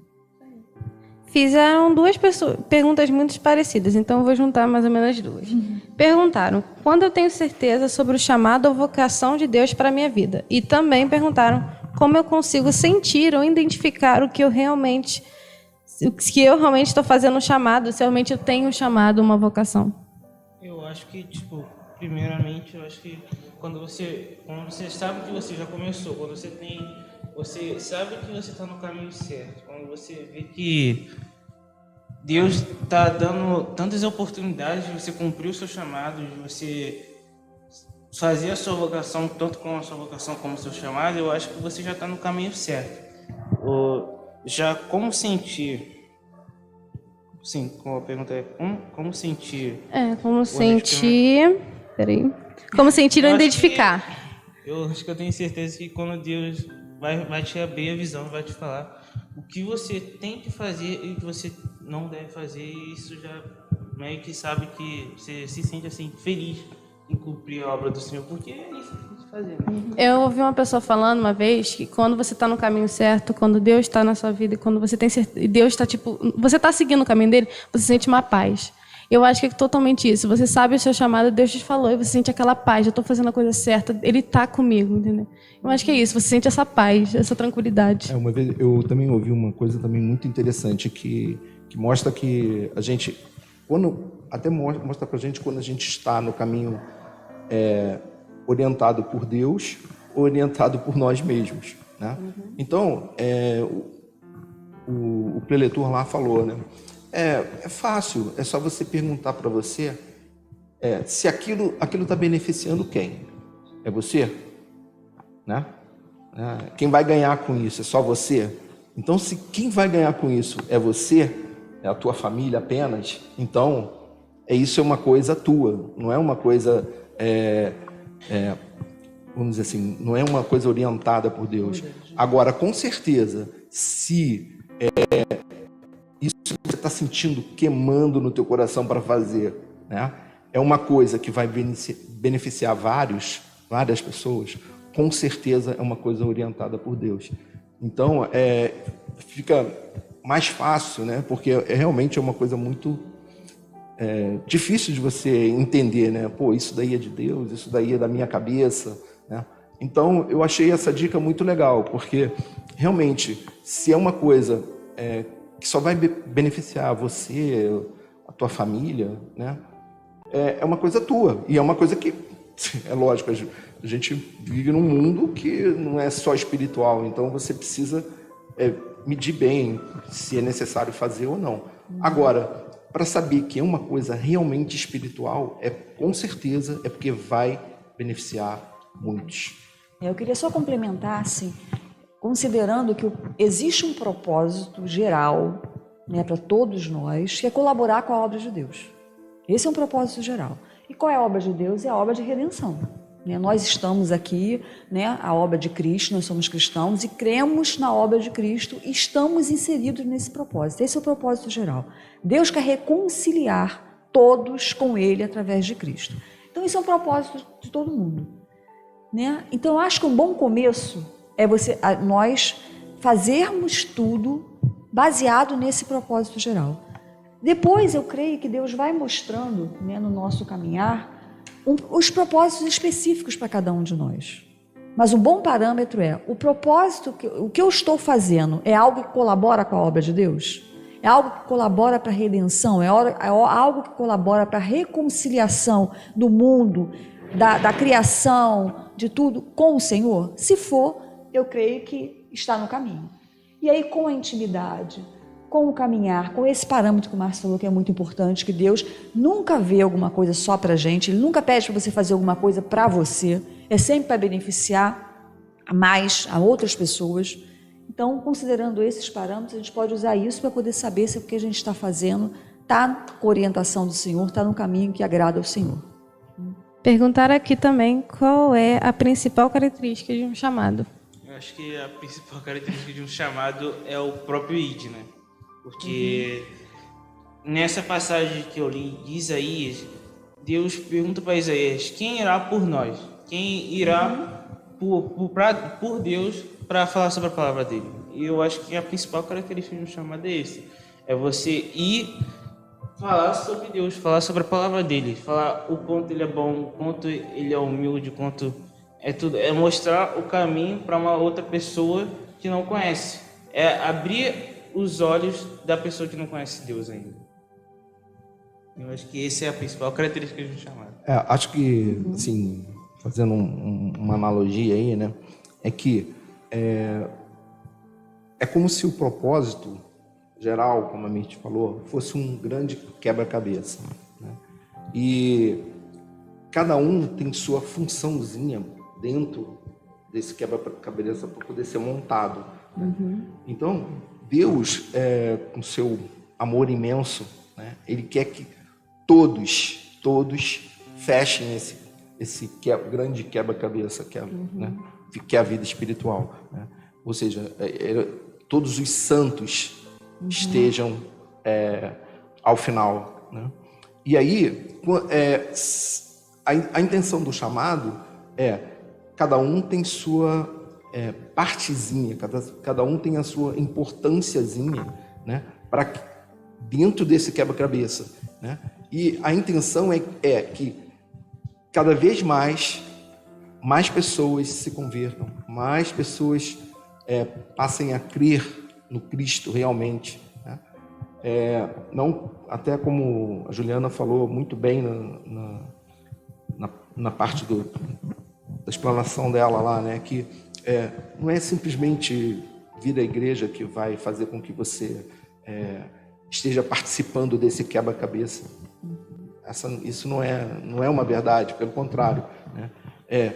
Fizeram duas perguntas muito parecidas, então eu vou juntar mais ou menos duas. Perguntaram, quando eu tenho certeza sobre o chamado ou vocação de Deus para a minha vida? E também perguntaram, como eu consigo sentir ou identificar o que eu realmente estou fazendo um chamado, se realmente eu tenho um chamado, uma vocação? Eu acho que, primeiramente, quando você sabe que você já começou, quando você sabe que você está no caminho certo, quando você vê que Deus está dando tantas oportunidades de você cumprir o seu chamado, de você fazer a sua vocação, tanto com a sua vocação como o seu chamado, eu acho que você já está no caminho certo. Já como sentir? Sim, como a pergunta é, como sentir? Como sentir... Peraí. Como sentir ou identificar? Eu acho que eu tenho certeza que quando Deus vai te abrir a visão, vai te falar o que você tem que fazer e o que você não deve fazer, e isso já meio que sabe que você se sente assim feliz em cumprir a obra do Senhor, porque é isso que tem que fazer. Né? Eu ouvi uma pessoa falando uma vez que quando você está no caminho certo, quando Deus está na sua vida, e quando você tem certeza, Deus está você está seguindo o caminho dele, você sente uma paz. Eu acho que é totalmente isso. Você sabe o seu chamado, Deus te falou, e você sente aquela paz. Eu estou fazendo a coisa certa, Ele está comigo, entendeu? Eu acho que é isso. Você sente essa paz, essa tranquilidade. Uma vez eu também ouvi uma coisa também muito interessante que mostra que a gente, mostra para a gente quando a gente está no caminho orientado por Deus, orientado por nós mesmos, né? Então, o preletor lá falou, né? É fácil, é só você perguntar para você se aquilo está beneficiando quem? É você? Né? Quem vai ganhar com isso é só você? Então, se quem vai ganhar com isso é você, é a tua família apenas, então isso é uma coisa tua, não é uma coisa, vamos dizer assim, não é uma coisa orientada por Deus. Agora, com certeza, se isso que você está sentindo queimando no teu coração para fazer, né, é uma coisa que vai beneficiar várias pessoas, com certeza é uma coisa orientada por Deus. Então, fica mais fácil, né, porque realmente é uma coisa muito difícil de você entender, né? Isso daí é de Deus, isso daí é da minha cabeça, né? Então, eu achei essa dica muito legal, porque realmente, se é uma coisa que só vai beneficiar você, a tua família, né? É uma coisa tua. E é uma coisa que, é lógico, a gente vive num mundo que não é só espiritual. Então, você precisa medir bem se é necessário fazer ou não. Agora, para saber que é uma coisa realmente espiritual, com certeza é porque vai beneficiar muitos. Eu queria só complementar, assim, considerando que existe um propósito geral, né, para todos nós, que é colaborar com a obra de Deus. Esse é um propósito geral. E qual é a obra de Deus? É a obra de redenção. Né? Nós estamos aqui, né, a obra de Cristo, nós somos cristãos e cremos na obra de Cristo e estamos inseridos nesse propósito. Esse é o propósito geral. Deus quer reconciliar todos com Ele através de Cristo. Então, isso é um propósito de todo mundo. Né? Então, eu acho que um bom começo é nós fazermos tudo baseado nesse propósito geral. Depois, eu creio que Deus vai mostrando, né, no nosso caminhar os propósitos específicos para cada um de nós. Mas um bom parâmetro é o propósito, o que eu estou fazendo é algo que colabora com a obra de Deus? É algo que colabora para a redenção? É algo que colabora para a reconciliação do mundo, da criação, de tudo com o Senhor? Se for, eu creio que está no caminho. E aí, com a intimidade, com o caminhar, com esse parâmetro que o Márcio falou que é muito importante, que Deus nunca vê alguma coisa só para a gente, Ele nunca pede para você fazer alguma coisa para você, é sempre para beneficiar mais a outras pessoas. Então, considerando esses parâmetros, a gente pode usar isso para poder saber se o que a gente está fazendo está com a orientação do Senhor, está no caminho que agrada ao Senhor. Perguntaram aqui também qual é a principal característica de um chamado. Eu acho que a principal característica de um chamado é o próprio id, né? Porque nessa passagem que eu li de Isaías, Deus pergunta para Isaías: quem irá por nós? Quem irá por Deus para falar sobre a palavra dele? E eu acho que a principal característica de um chamado é esse: é você ir falar sobre Deus, falar sobre a palavra dele, falar o quanto ele é bom, o quanto ele é humilde, o quanto é tudo, é mostrar o caminho para uma outra pessoa que não conhece, é abrir os olhos da pessoa que não conhece Deus ainda. Eu acho que essa é a principal característica de um chamado. Acho que, assim, fazendo uma analogia aí, né, é que é como se o propósito geral, como a Mirth falou, fosse um grande quebra-cabeça, né? E cada um tem sua funçãozinha dentro desse quebra-cabeça para poder ser montado, né? Então, Deus, com seu amor imenso, né, Ele quer que todos fechem esse grande quebra-cabeça que é a vida espiritual, né? Ou seja, todos os santos estejam ao final, né? E aí, a intenção do chamado cada um tem sua partezinha, cada um tem a sua importânciazinha, né, para dentro desse quebra-cabeça, né? E a intenção é que cada vez mais pessoas se convertam, mais pessoas passem a crer no Cristo realmente, né? Não, até como a Juliana falou muito bem na parte da explanação dela lá, né, que não é simplesmente vir à igreja que vai fazer com que você esteja participando desse quebra-cabeça. Isso não é uma verdade, pelo contrário, né? É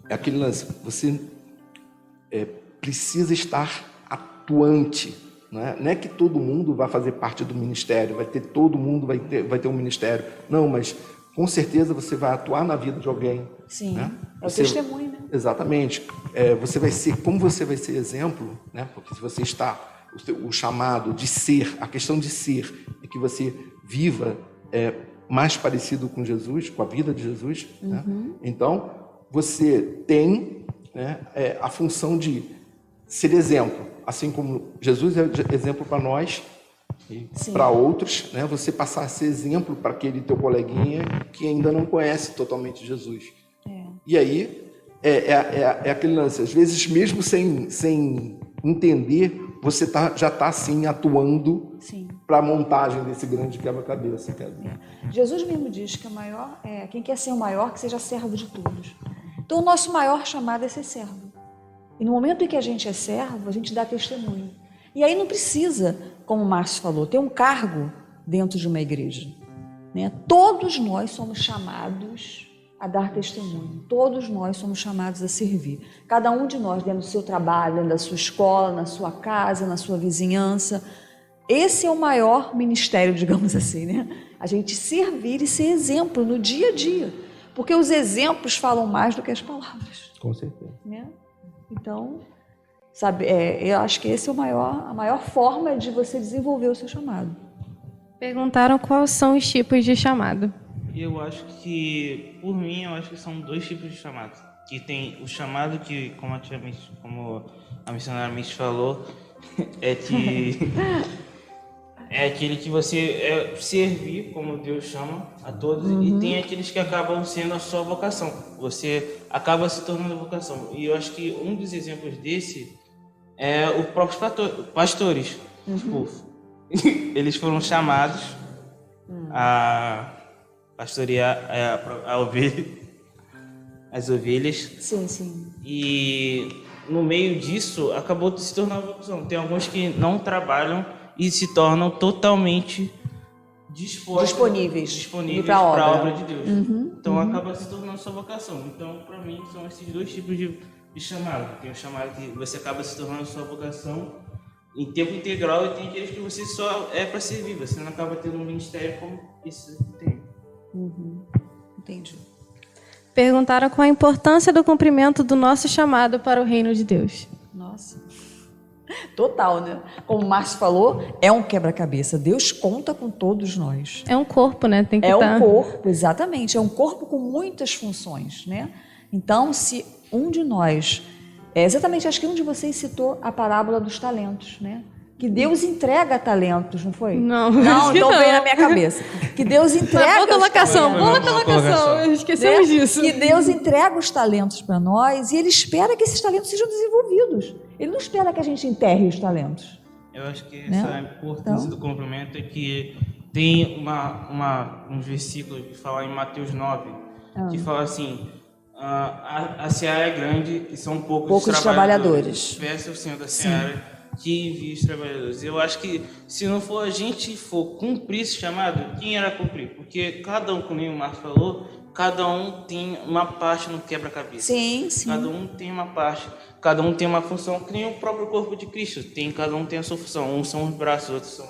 aquele lance, você precisa estar atuante, né? Não é que todo mundo vai fazer parte do ministério, todo mundo vai ter um ministério, não, mas com certeza você vai atuar na vida de alguém. Sim, né? É o testemunho, né? Exatamente. Como você vai ser exemplo, né? Porque se você está, o chamado de ser, a questão de ser, é que você viva mais parecido com Jesus, com a vida de Jesus, né? Então, você tem, né, a função de ser exemplo, assim como Jesus é exemplo para nós, e para outros, né, você passar a ser exemplo para aquele teu coleguinha que ainda não conhece totalmente Jesus. E aí, aquele lance, às vezes mesmo sem entender, você já está assim atuando para a montagem desse grande quebra-cabeça. Jesus mesmo diz que quem quer ser o maior, que seja servo de todos. Então o nosso maior chamado é ser servo. E no momento em que a gente é servo, a gente dá testemunho. E aí não precisa, como o Márcio falou, ter um cargo dentro de uma igreja, né? Todos nós somos chamados a dar testemunho. Todos nós somos chamados a servir. Cada um de nós, dentro do seu trabalho, dentro da sua escola, na sua casa, na sua vizinhança. Esse é o maior ministério, digamos assim, né? A gente servir e ser exemplo no dia a dia. Porque os exemplos falam mais do que as palavras. Com certeza. Né? Então, sabe, eu acho que esse é a maior forma de você desenvolver o seu chamado. Perguntaram quais são os tipos de chamado. Eu acho que, por mim, eu acho que são 2 tipos de chamado. Que tem o chamado que, como a missionária Mitch falou, é aquele que você servir, como Deus chama, a todos. E tem aqueles que acabam sendo a sua vocação. Você acaba se tornando a vocação. E eu acho que um dos exemplos desse é os próprios pastores. Tipo, eles foram chamados a pastorear as ovelhas. Sim, sim. E no meio disso, acabou se tornando uma vocação. Tem alguns que não trabalham e se tornam totalmente disponíveis para a obra de Deus. Então acaba se tornando sua vocação. Então, para mim, são esses 2 tipos de chamado. Tem o chamado que você acaba se tornando sua vocação em tempo integral, e tem aqueles que você só é para servir. Você não acaba tendo um ministério como esse tem. Entendi. Perguntaram qual a importância do cumprimento do nosso chamado para o reino de Deus. Nossa. Total, né? Como o Márcio falou, é um quebra-cabeça. Deus conta com todos nós. É um corpo, né? Tem que um corpo, exatamente. É um corpo com muitas funções, né? Então, se um de nós... exatamente, acho que um de vocês citou a parábola dos talentos, né? Que Deus entrega talentos, não foi? Não, então veio na minha cabeça. Que Deus entrega boa colocação, esquecemos disso. Que Deus entrega os talentos para nós e Ele espera que esses talentos sejam desenvolvidos. Ele não espera que a gente enterre os talentos. Eu acho que essa importância do cumprimento é que tem uns versículos que falam em Mateus 9, que fala assim: a seara é grande e são poucos trabalhadores. Peça o Senhor da seara que envia os trabalhadores. Eu acho que se não for a gente cumprir esse chamado, quem irá cumprir? Porque cada um, como o Marcos falou, cada um tem uma parte no quebra-cabeça. Sim. Cada um tem uma parte, cada um tem uma função, que nem o próprio corpo de Cristo. Cada um tem a sua função. Uns são os braços, outros são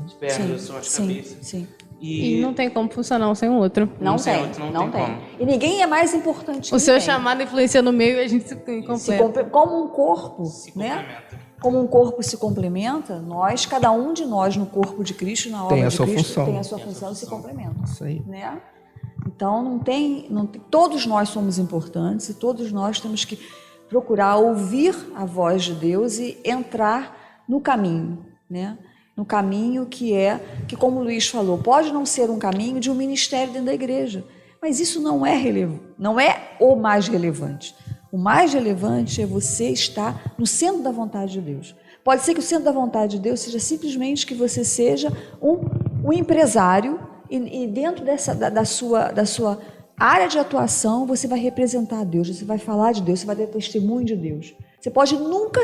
as pernas, outros são as cabeças. Sim. E não tem como funcionar um sem o outro. Não tem como. E ninguém é mais importante que o seu chamado influencia no meio e a gente se completa. Como um corpo, se né? complementa. Como um corpo se complementa, cada um de nós no corpo de Cristo, na obra de Cristo, tem a sua função e se complementa. Isso aí. Né? Então, não tem, todos nós somos importantes e todos nós temos que procurar ouvir a voz de Deus e entrar no caminho, né? No caminho que como o Luiz falou, pode não ser um caminho de um ministério dentro da igreja, mas isso não é o mais relevante. O mais relevante é você estar no centro da vontade de Deus. Pode ser que o centro da vontade de Deus seja simplesmente que você seja um empresário e dentro da sua área de atuação você vai representar a Deus, você vai falar de Deus, você vai dar testemunho de Deus. Você pode nunca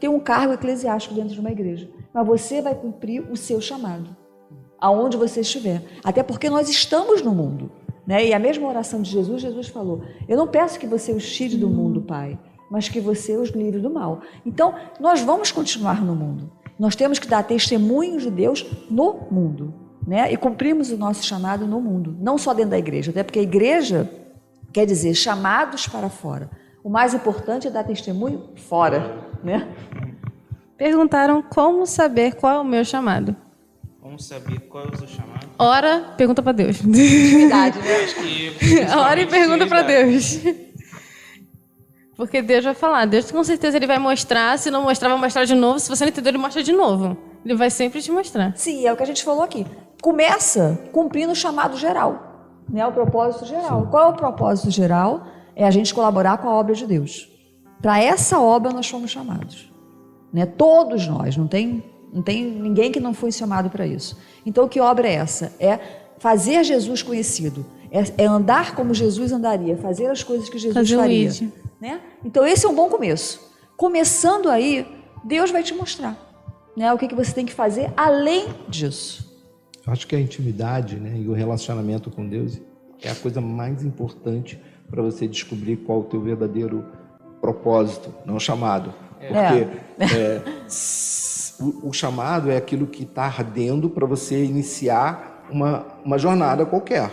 ter um cargo eclesiástico dentro de uma igreja, mas você vai cumprir o seu chamado, aonde você estiver. Até porque nós estamos no mundo. Né? E a mesma oração de Jesus falou: eu não peço que você os tire do mundo, Pai, mas que você os livre do mal. Então, nós vamos continuar no mundo. Nós temos que dar testemunho de Deus no mundo, né? E cumprimos o nosso chamado no mundo, não só dentro da igreja, até porque a igreja quer dizer chamados para fora. O mais importante é dar testemunho fora, né? Perguntaram como saber qual é o meu chamado. Vamos saber qual é o seu chamado? Ora, pergunta para Deus. Intimidade, né? Ora e pergunta para Deus. Porque Deus vai falar. Deus, com certeza, Ele vai mostrar. Se não mostrar, vai mostrar de novo. Se você não entendeu, Ele mostra de novo. Ele vai sempre te mostrar. Sim, é o que a gente falou aqui. Começa cumprindo o chamado geral, né? O propósito geral. Sim. Qual é o propósito geral? É a gente colaborar com a obra de Deus. Para essa obra nós fomos chamados, né? Todos nós, não tem ninguém que não foi chamado para isso. Então, que obra é essa? É fazer Jesus conhecido. É andar como Jesus andaria, fazer as coisas que Jesus faria. Né? Então, esse é um bom começo. Começando aí, Deus vai te mostrar, né, o que você tem que fazer além disso. Eu acho que a intimidade, né, e o relacionamento com Deus é a coisa mais importante para você descobrir qual o teu verdadeiro propósito, não chamado. Porque o chamado é aquilo que está ardendo para você iniciar uma jornada qualquer,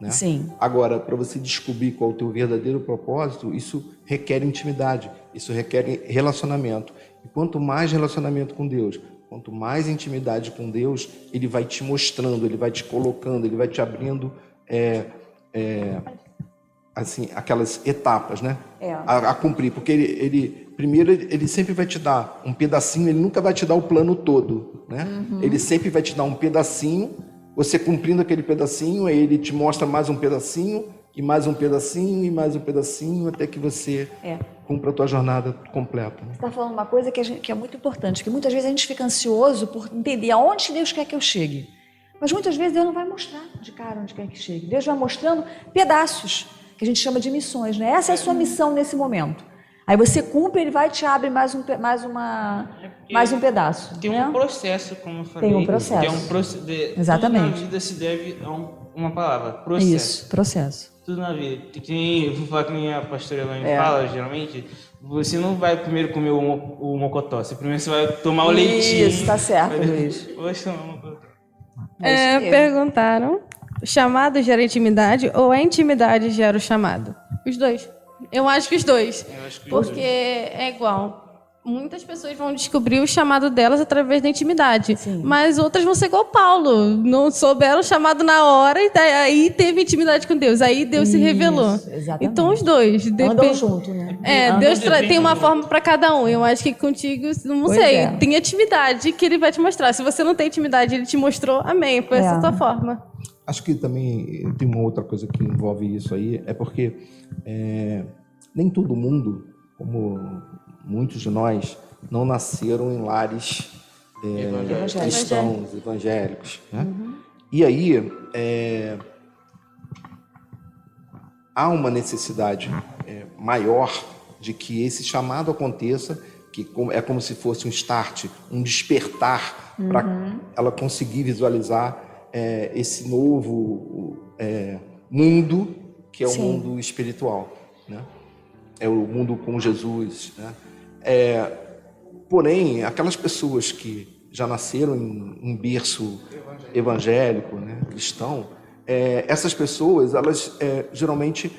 né? Sim. Agora, para você descobrir qual é o teu verdadeiro propósito, isso requer intimidade, isso requer relacionamento. E quanto mais relacionamento com Deus, quanto mais intimidade com Deus, Ele vai te mostrando, Ele vai te colocando, Ele vai te abrindo assim, aquelas etapas, né? A cumprir. Porque primeiro, ele sempre vai te dar um pedacinho, ele nunca vai te dar o plano todo, né? Ele sempre vai te dar um pedacinho, você cumprindo aquele pedacinho, aí ele te mostra mais um pedacinho, e mais um pedacinho, e mais um pedacinho, até que você cumpra a tua jornada completa. Você está falando uma coisa que é muito importante, que muitas vezes a gente fica ansioso por entender aonde Deus quer que eu chegue. Mas muitas vezes Deus não vai mostrar de cara onde quer que chegue. Deus vai mostrando pedaços, que a gente chama de missões, né? Essa é a sua missão nesse momento. Aí você cumpre, ele vai e te abre mais um pedaço. Tem um processo, como eu falei. Tem um processo. Tem um processo. Exatamente. Tudo na vida se deve a uma palavra, processo. Isso, processo. Tudo na vida. Eu vou falar que nem a pastora Elaine fala, geralmente, você não vai primeiro comer o mocotó, primeiro você vai tomar o leitinho. Isso, tá certo, Luiz. Vou tomar o mocotó. Perguntaram, o chamado gera intimidade ou a intimidade gera o chamado? Os dois. Eu acho que os dois. Porque é igual. Muitas pessoas vão descobrir o chamado delas através da intimidade. Sim. Mas outras vão ser igual Paulo. Não souberam o chamado na hora e aí teve intimidade com Deus. Aí Deus se revelou. Exatamente. Então os dois. Andam junto, né? Deus tem uma forma para cada um. Eu acho que contigo, não sei, tem intimidade que ele vai te mostrar. Se você não tem intimidade, ele te mostrou, amém. Foi essa a tua forma. Acho que também tem uma outra coisa que envolve isso aí, é porque nem todo mundo, como muitos de nós, não nasceram em lares cristãos, evangélicos. Né? E aí há uma necessidade maior de que esse chamado aconteça, que é como se fosse um start, um despertar para ela conseguir visualizar esse novo mundo, que é o mundo espiritual, né? É o mundo com Jesus, né? Porém, aquelas pessoas que já nasceram em um berço evangélico, né, cristão, essas pessoas, elas geralmente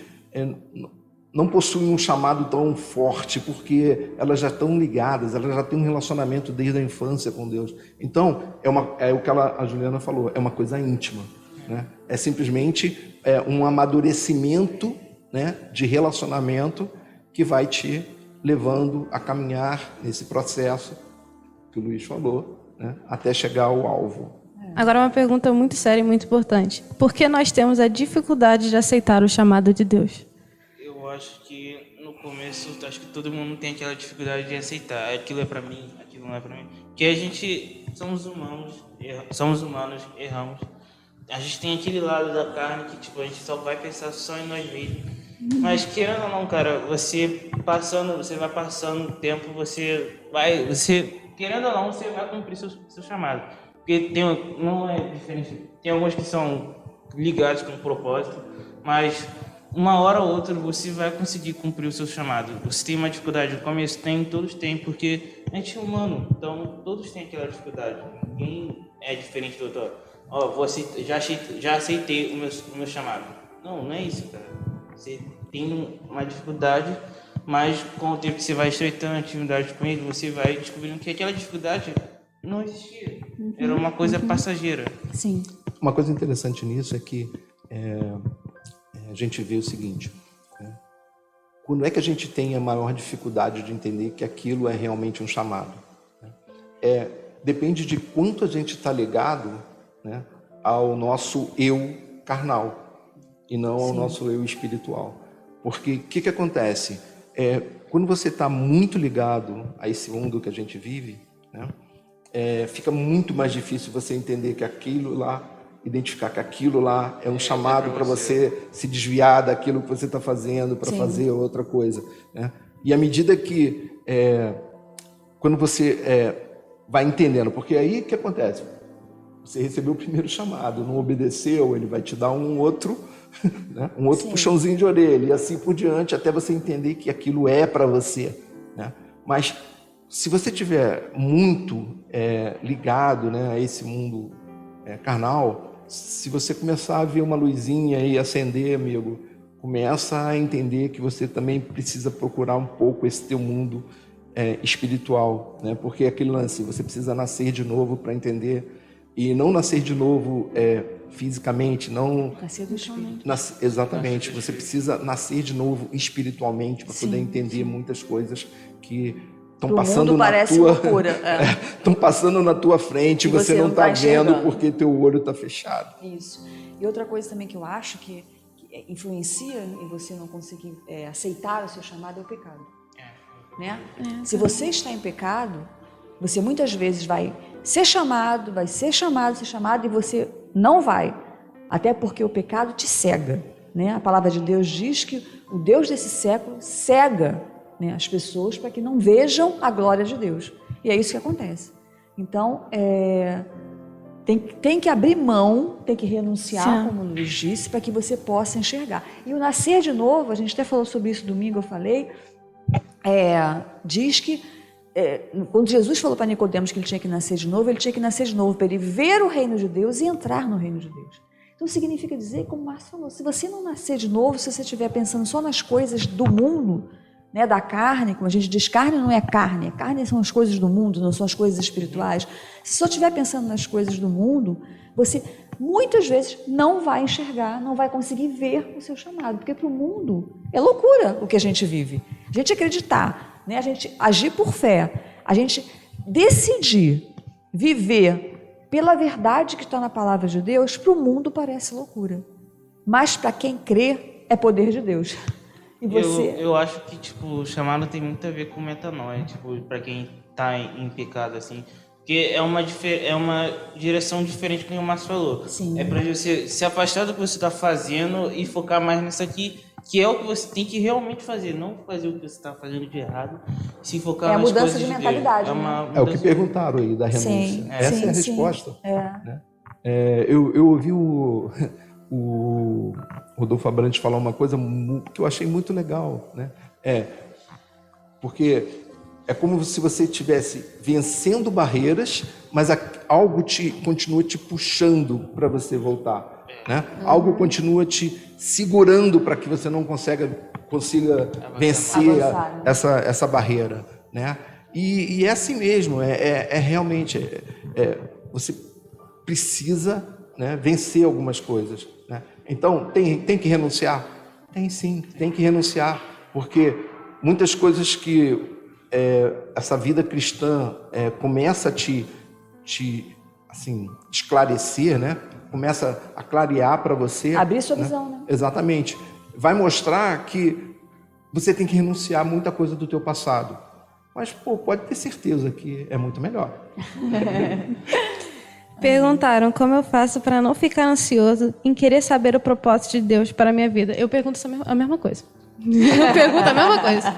não possuem um chamado tão forte, porque elas já estão ligadas, elas já têm um relacionamento desde a infância com Deus. Então, é o que a Juliana falou, é uma coisa íntima, né? É simplesmente um amadurecimento, né, de relacionamento que vai te levando a caminhar nesse processo que o Luiz falou, né, até chegar ao alvo. Agora uma pergunta muito séria e muito importante. Por que nós temos a dificuldade de aceitar o chamado de Deus? Eu acho que no começo, acho que todo mundo tem aquela dificuldade de aceitar. Aquilo é para mim, aquilo não é para mim. Porque a gente somos humanos, erramos. A gente tem aquele lado da carne que tipo a gente só vai pensar só em nós mesmos. Mas querendo ou não, cara, você vai passando o tempo, querendo ou não, você vai cumprir seu chamado. Porque não é diferente. Tem alguns que são ligados com o propósito, mas uma hora ou outra você vai conseguir cumprir o seu chamado. Você tem uma dificuldade no começo? Todos têm, porque a gente é humano, então todos têm aquela dificuldade. Ninguém é diferente do outro. Já aceitei o meu chamado. Não é isso, cara. Você tem uma dificuldade, mas com o tempo que você vai estreitando a intimidade com ele, você vai descobrindo que aquela dificuldade não existia. Era uma coisa passageira. Sim. Uma coisa interessante nisso é que a gente vê o seguinte, né? Quando é que a gente tem a maior dificuldade de entender que aquilo é realmente um chamado? Depende de quanto a gente está ligado, né, ao nosso eu carnal e não ao nosso eu espiritual. Porque o que acontece? Quando você está muito ligado a esse mundo que a gente vive, né, fica muito mais difícil você entender que aquilo lá, identificar que aquilo lá é um chamado para você se desviar daquilo que você está fazendo para fazer outra coisa, né? E à medida que, quando você vai entendendo, porque aí o que acontece? Você recebeu o primeiro chamado, não obedeceu, ele vai te dar um outro, né? Um outro puxãozinho de orelha, e assim por diante, até você entender que aquilo é para você, né? Mas se você tiver muito ligado, né, a esse mundo carnal, se você começar a ver uma luzinha e acender, amigo, começa a entender que você também precisa procurar um pouco esse teu mundo espiritual, né? Porque aquele lance, você precisa nascer de novo para entender, e não nascer de novo fisicamente, não... Nascer do Espírito. Exatamente, você precisa nascer de novo espiritualmente para poder entender muitas coisas que estão passando na tua... loucura. Estão passando na tua frente e você não está vendo porque teu olho está fechado. Isso. E outra coisa também que eu acho que influencia em você não conseguir aceitar o seu chamado é o pecado. Né? Se você está em pecado, você muitas vezes vai ser chamado, e você não vai. Até porque o pecado te cega. Né? A palavra de Deus diz que o Deus desse século cega, né, as pessoas para que não vejam a glória de Deus. E é isso que acontece. Então, tem que abrir mão, tem que renunciar, como o Luiz disse, para que você possa enxergar. E o nascer de novo, a gente até falou sobre isso domingo, eu falei, diz que quando Jesus falou para Nicodemos que ele tinha que nascer de novo, ele tinha que nascer de novo para ele ver o reino de Deus e entrar no reino de Deus. Então significa dizer, como o Márcio falou, se você não nascer de novo, se você estiver pensando só nas coisas do mundo, né, da carne, como a gente diz, carne não é carne, carne são as coisas do mundo, não são as coisas espirituais. Se só estiver pensando nas coisas do mundo, você muitas vezes não vai enxergar, não vai conseguir ver o seu chamado, porque para o mundo é loucura o que a gente vive. A gente acreditar, né, a gente agir por fé, a gente decidir viver pela verdade que está na palavra de Deus, para o mundo parece loucura. Mas para quem crê, é poder de Deus. E você... eu acho que, tipo, o chamado tem muito a ver com metanoia, tipo, para quem tá em pecado, assim. Porque é uma direção diferente, como o Márcio falou. Sim. É para você se afastar do que você está fazendo e focar mais nisso aqui, que é o que você tem que realmente fazer, não fazer o que você está fazendo de errado, se focar nas coisas de Deus. É a mudança de mentalidade, né? É o que perguntaram aí da renúncia. Sim, essa é a resposta. Né? Eu ouvi o Rodolfo Abrantes falar uma coisa que eu achei muito legal, né? Porque é como se você estivesse vencendo barreiras, mas algo continua te puxando para você voltar, né? Algo continua te segurando para que você não consiga vencer essa barreira, né? E é assim mesmo, realmente você precisa, né, vencer algumas coisas, né? Então tem que renunciar? Tem sim, tem que renunciar, porque muitas coisas que essa vida cristã começa a te assim, esclarecer, né? Começa a clarear para você. Abrir sua visão, né? Exatamente. Vai mostrar que você tem que renunciar a muita coisa do teu passado. Mas, pode ter certeza que é muito melhor. Perguntaram como eu faço para não ficar ansioso em querer saber o propósito de Deus para a minha vida. Eu pergunto a mesma coisa. Eu pergunto a mesma coisa.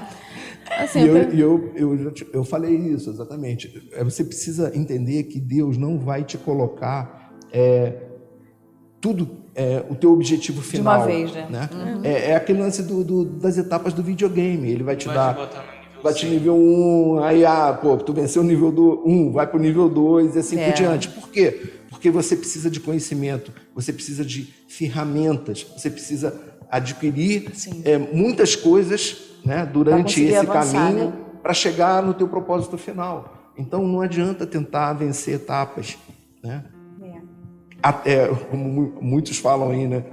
Assim, eu falei isso, exatamente. Você precisa entender que Deus não vai te colocar tudo, o teu objetivo final. De uma vez, né? Uhum. É aquele lance das etapas do videogame. Ele vai te dar... Vai te nível 1, aí tu venceu o nível 1, vai para o nível 2 e assim por diante. Por quê? Porque você precisa de conhecimento, você precisa de ferramentas, você precisa adquirir muitas coisas, né, durante esse caminho, para chegar no teu propósito final. Então não adianta tentar vencer etapas, né? Como muitos falam aí, né?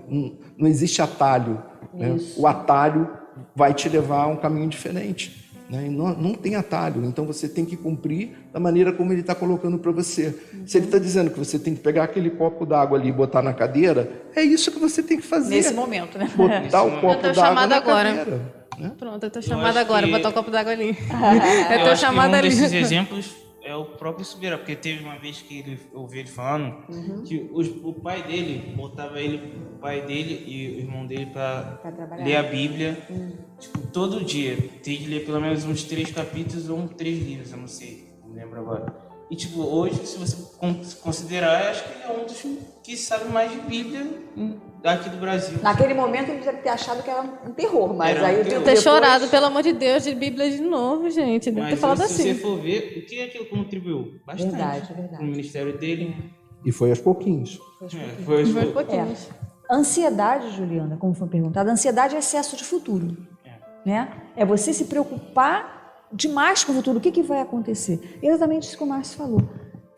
Não existe atalho, né? O atalho vai te levar a um caminho diferente. Né? E não tem atalho, então você tem que cumprir da maneira como ele está colocando para você. Se ele está dizendo que você tem que pegar aquele copo d'água ali e botar na cadeira, é isso que você tem que fazer. Nesse momento, né? Botar o copo d'água na cadeira. Né? Pronto, eu estou chamada agora, botar o copo d'água ali. Eu estou chamada ali. Desses exemplos, é o próprio Subirá, porque teve uma vez que ele ouviu ele falando que o pai dele botava o pai dele e o irmão dele para ler a Bíblia, tipo, todo dia. Tem que ler pelo menos uns 3 capítulos ou 3 livros, eu não sei, não lembro agora. E tipo, hoje, se você considerar, acho que ele é um dos que sabe mais de Bíblia daqui do Brasil. Naquele momento ele deve ter achado que era um terror, mas Era um aí o terror. tempo Ter depois... chorado, pelo amor de Deus, de Bíblia de novo, gente. Deve ter Mas falado se assim. você for ver, o que aquilo contribuiu? Bastante. Verdade. No ministério dele. E foi aos pouquinhos. Foi Foi pouquinhos. Ansiedade, Juliana, como foi perguntado, ansiedade é excesso de futuro. Né? É você se preocupar demais com o futuro. O que vai acontecer? Exatamente isso que o Márcio falou.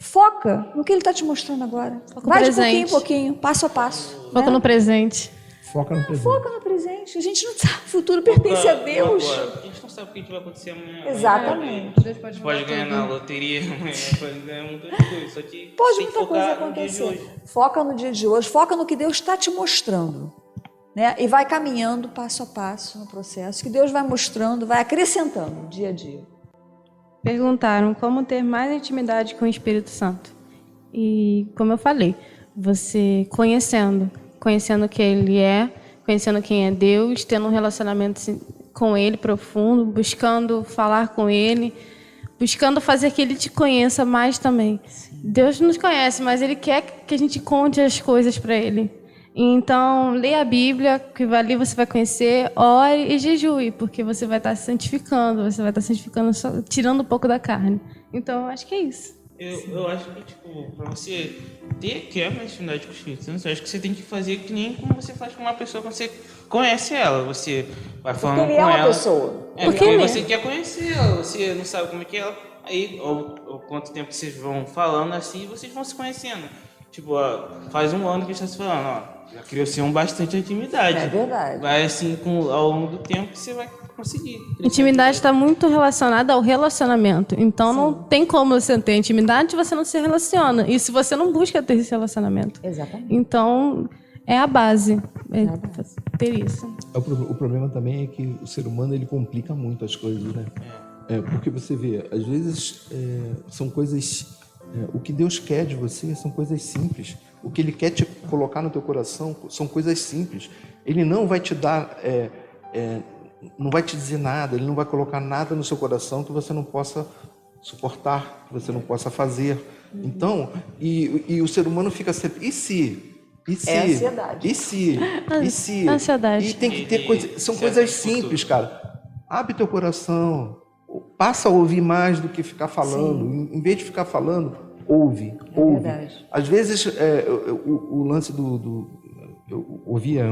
Foca no que ele está te mostrando agora. Foca no Vai de presente. pouquinho em pouquinho, passo a passo. Foca né? no presente. Foca no presente. Foca no presente. A gente não sabe, o futuro pertence a Deus. Agora, a gente não sabe o que vai acontecer amanhã. Exatamente. Deus A gente pode ganhar na loteria amanhã, pode ganhar muita coisa. Só que Pode tem que muita coisa focar no dia de acontecer. hoje. Foca no dia de hoje, foca no que Deus está te mostrando. Né? E vai caminhando passo a passo no processo, que Deus vai mostrando, vai acrescentando dia a dia. Perguntaram como ter mais intimidade com o Espírito Santo. E, como eu falei, você conhecendo quem ele é, conhecendo quem é Deus, tendo um relacionamento com ele profundo, buscando falar com ele, buscando fazer que ele te conheça mais também. Deus nos conhece, mas ele quer que a gente conte as coisas para ele. Então, leia a Bíblia, que ali você vai conhecer, ore e jejue, porque você vai estar se santificando, só, tirando um pouco da carne. Então, eu acho que é isso. Eu acho que, tipo, pra você ter uma intimidade com o Espírito Santo, eu acho que você tem que fazer que nem como você faz com uma pessoa quando você conhece ela. Você vai falando Porque ele com é uma ela. pessoa. Porque ele é. você quer conhecer ela, você não sabe como é que é ela. Aí, ou quanto tempo vocês vão falando assim, vocês vão se conhecendo. Tipo, ó, faz 1 ano que a gente está se falando, ó. Já cresceu bastante intimidade. É verdade. Vai assim, ao longo do tempo que você vai conseguir. Intimidade está muito relacionada ao relacionamento. Então, não tem como você ter intimidade se você não se relaciona. E se você não busca ter esse relacionamento. Exatamente. Então, é a base. Ter isso. O problema também é que o ser humano ele complica muito as coisas, né? Porque você vê, às vezes são coisas... o que Deus quer de você são coisas simples. O que Ele quer te colocar no teu coração são coisas simples. Ele não vai te dar, não vai te dizer nada, Ele não vai colocar nada no seu coração que você não possa suportar, que você não possa fazer. Então, e o ser humano fica sempre, e se? É ansiedade. E se? Ansiedade. E tem que ter coisas, são coisas simples, cara. Abre teu coração, passa a ouvir mais do que ficar falando. Em vez de ficar falando, ouve. Verdade. Às vezes, o lance eu ouvia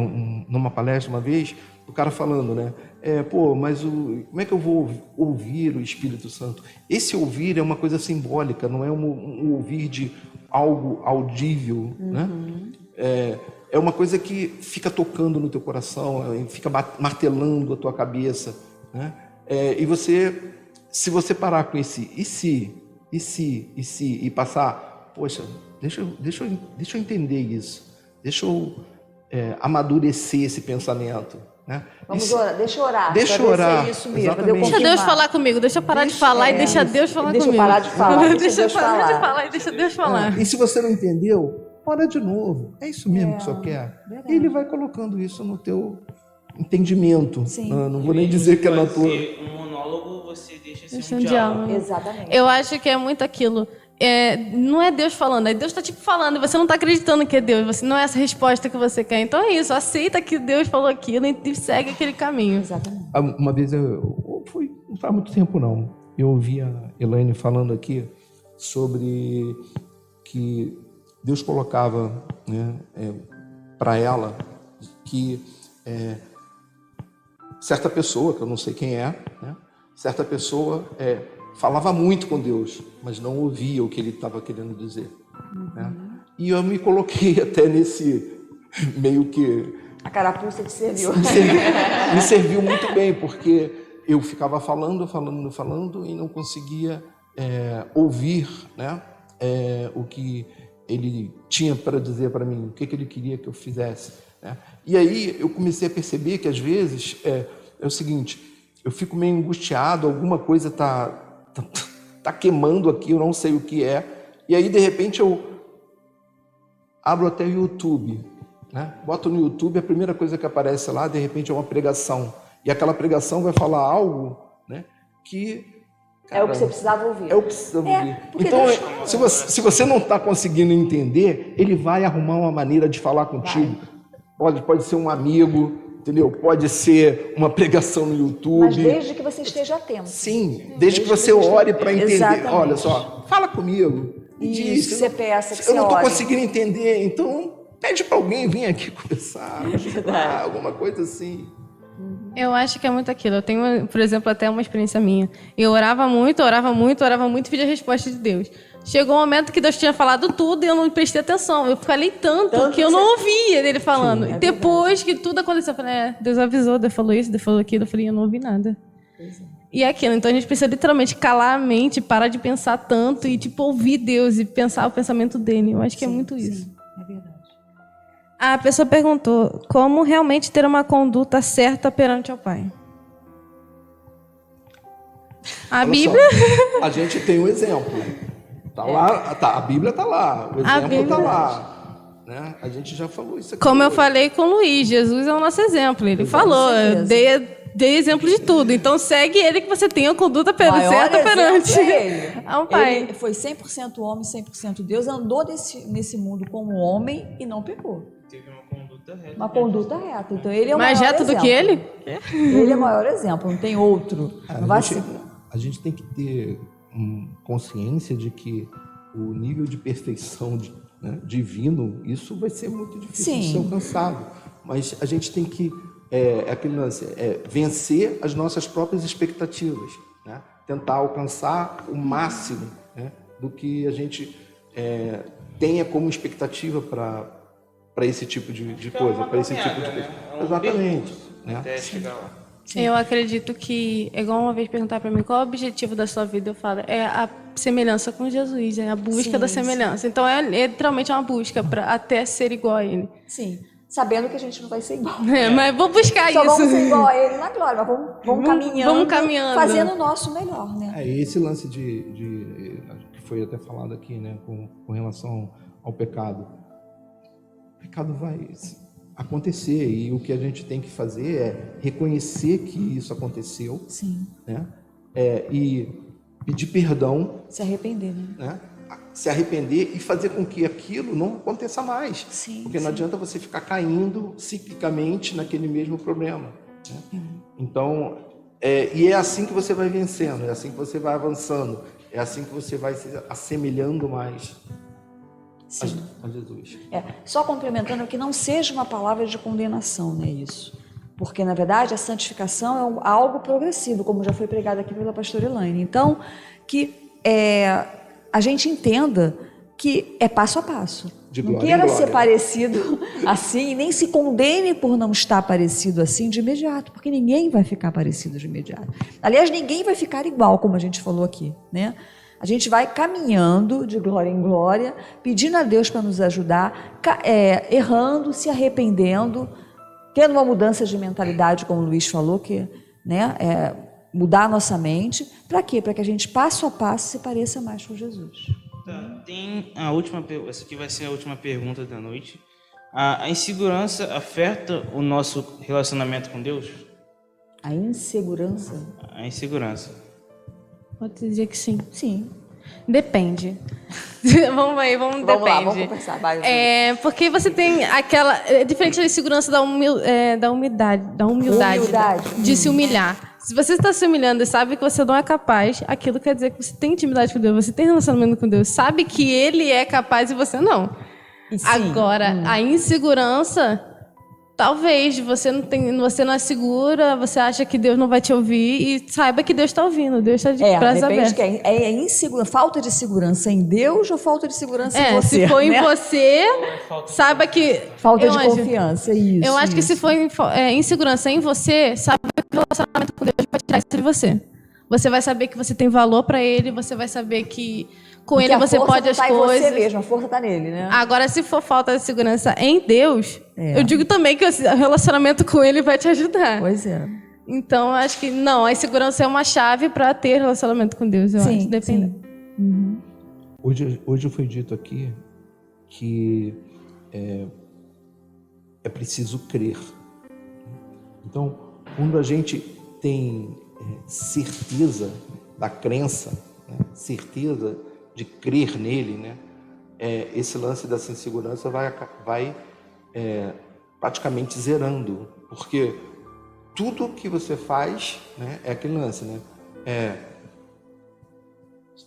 numa palestra uma vez, o cara falando, né? Mas como é que eu vou ouvir o Espírito Santo? Esse ouvir é uma coisa simbólica, não é um ouvir de algo audível, né? É uma coisa que fica tocando no teu coração, fica martelando a tua cabeça, né? E você, se você parar com esse e se, e passar, poxa, deixa eu entender isso, deixa eu amadurecer esse pensamento, né? Vamos orar, deixa eu orar. Deixa eu orar, É isso mesmo, exatamente. Deixa Deus falar comigo, deixa eu parar de falar e deixa Deus falar deixa eu comigo. parar de falar, Deixa eu parar de falar. falar e deixa Deus falar. E se você não entendeu, ora de novo. É isso mesmo que o senhor quer? Verdade. Ele vai colocando isso no teu entendimento. Sim. Não vou nem dizer que é na tua... Ser um monólogo, você deixa Deixa ser um um diálogo. diálogo. Exatamente. Eu acho que é muito aquilo. Não é Deus falando, é Deus tá tipo falando e você não tá acreditando que é Deus, você não é essa resposta que você quer. Então é isso, aceita que Deus falou aquilo e segue aquele caminho. Exatamente. Uma vez não faz muito tempo não, eu ouvi a Elaine falando aqui sobre que Deus colocava, né, para ela que certa pessoa, que eu não sei quem é, né, certa pessoa falava muito com Deus, mas não ouvia o que ele estava querendo dizer. Né? E eu me coloquei até nesse meio que... A carapuça te serviu. Me serviu muito bem, porque eu ficava falando e não conseguia ouvir, né, o que ele tinha para dizer para mim, o que ele queria que eu fizesse. Né? E aí eu comecei a perceber que às vezes é o seguinte, eu fico meio angustiado, alguma coisa tá está queimando aqui, eu não sei o que é. E aí, de repente, eu abro até o YouTube, né? Boto no YouTube, a primeira coisa que aparece lá, de repente, é uma pregação. E aquela pregação vai falar algo, né, que... É o que você precisava ouvir. É o que precisava ouvir. porque Então, Deus... se você não está conseguindo entender, ele vai arrumar uma maneira de falar contigo. Pode ser um amigo, entendeu? Pode ser uma pregação no YouTube. Mas desde que você esteja atento. Sim, desde que você ore para entender. Exatamente. Olha só, fala comigo. Me diz, Isso, você peça que eu você não estou ore. conseguindo entender, então pede para alguém vir aqui conversar, alguma coisa assim. Eu acho que é muito aquilo. Eu tenho, por exemplo, até uma experiência minha. Eu orava muito e pedi a resposta de Deus. Chegou um momento que Deus tinha falado tudo e eu não prestei atenção. Eu falei tanto que eu não ouvia ele falando. Sim, e depois que tudo aconteceu, eu falei, Deus avisou, Deus falou isso, Deus falou aquilo. Eu falei, eu não ouvi nada. E é aquilo. Então a gente precisa literalmente calar a mente, parar de pensar tanto e tipo ouvir Deus e pensar o pensamento dele. Eu acho que é muito isso. É verdade. A pessoa perguntou como realmente ter uma conduta certa perante ao Pai. A Olha Bíblia... só, a gente tem um exemplo. Tá lá, a Bíblia está lá, o exemplo está lá. Né? A gente já falou isso aqui. Como eu falei com o Luiz, Jesus é o nosso exemplo. Ele falou, dei exemplo de tudo. Então segue ele que você tenha a conduta certa perante ao Pai. Ele foi 100% homem, 100% Deus, andou nesse mundo como homem e não pecou. Teve uma conduta reta. Uma conduta reta. Então ele é o Mais maior reto exemplo. do que ele? Ele é o maior exemplo, não tem outro. Não vai ser. A gente tem que ter consciência de que o nível de perfeição divino, isso vai ser muito difícil de ser alcançado. Mas a gente tem que vencer as nossas próprias expectativas, né? Tentar alcançar o máximo, né, do que a gente tenha como expectativa para esse tipo de coisa, para esse tipo de coisa. Exatamente. Né? Até chegar lá. Eu acredito que, é igual uma vez perguntar para mim qual é o objetivo da sua vida, eu falo, é a semelhança com Jesus, é a busca da semelhança. Então é literalmente uma busca para até ser igual a ele. Sim, sabendo que a gente não vai ser igual. Mas vou buscar Só isso. vamos ser igual a ele na glória, mas vamos caminhando, fazendo o nosso melhor, né? Esse lance que foi até falado aqui, né, com relação ao pecado. O pecado vai acontecer e o que a gente tem que fazer é reconhecer que isso aconteceu, né? E pedir perdão, se arrepender, né? Se arrepender e fazer com que aquilo não aconteça mais, porque não adianta você ficar caindo ciclicamente naquele mesmo problema, né? Então, e é assim que você vai vencendo, é assim que você vai avançando, é assim que você vai se assemelhando mais a Jesus. Só complementando que não seja uma palavra de condenação, né, isso. Porque, na verdade, a santificação é algo progressivo, como já foi pregado aqui pela pastora Elaine. Então, que a gente entenda que é passo a passo. Não queira ser parecido assim, e nem se condene por não estar parecido assim de imediato, porque ninguém vai ficar parecido de imediato. Aliás, ninguém vai ficar igual, como a gente falou aqui, né? A gente vai caminhando de glória em glória, pedindo a Deus para nos ajudar, errando, se arrependendo, tendo uma mudança de mentalidade, como o Luiz falou, que, né, mudar a nossa mente. Para quê? Para que a gente, passo a passo, se pareça mais com Jesus. Tá, tem a última, essa aqui vai ser a última pergunta da noite. A insegurança afeta o nosso relacionamento com Deus? A insegurança? A insegurança. Pode dizer que sim. Sim. Depende. Vamos depende. Lá, vamos conversar. Porque você tem aquela... É diferente da insegurança da humildade. De se humilhar. Se você está se humilhando e sabe que você não é capaz, aquilo quer dizer que você tem intimidade com Deus, você tem relacionamento com Deus, sabe que Ele é capaz e você não. Agora, a insegurança... Talvez você não é segura, você acha que Deus não vai te ouvir e saiba que Deus está ouvindo, Deus está de braços abertos. Falta de segurança em Deus ou falta de segurança em você? Se for em você, saiba que... Falta de confiança, isso. Eu acho que se for insegurança em você, saiba que o relacionamento com Deus vai tirar isso de você. Você vai saber que você tem valor para Ele, você vai saber que com Ele você pode as coisas. A força não está em você mesmo, a força está nele, né? Agora, se for falta de segurança em Deus, eu digo também que o relacionamento com Ele vai te ajudar. Pois é. Então, acho que não, a insegurança é uma chave para ter relacionamento com Deus, eu acho, dependendo. Hoje foi dito aqui que é preciso crer. Então, quando a gente tem certeza da crença, né, certeza de crer nele, né, esse lance dessa insegurança vai praticamente zerando, porque tudo que você faz, né, é aquele lance, né,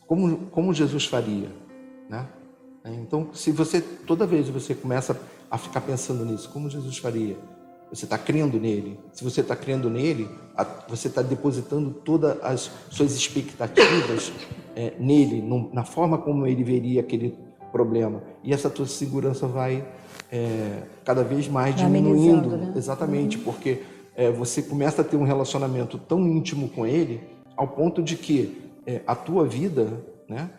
como Jesus faria, né? Então, se você toda vez você começa a ficar pensando nisso, como Jesus faria, você está crendo nele. Se você está crendo nele, você está depositando todas as suas expectativas nele, na forma como ele veria aquele problema. E essa tua segurança vai cada vez mais diminuindo. Né? Exatamente, porque você começa a ter um relacionamento tão íntimo com ele, ao ponto de que a tua vida, né,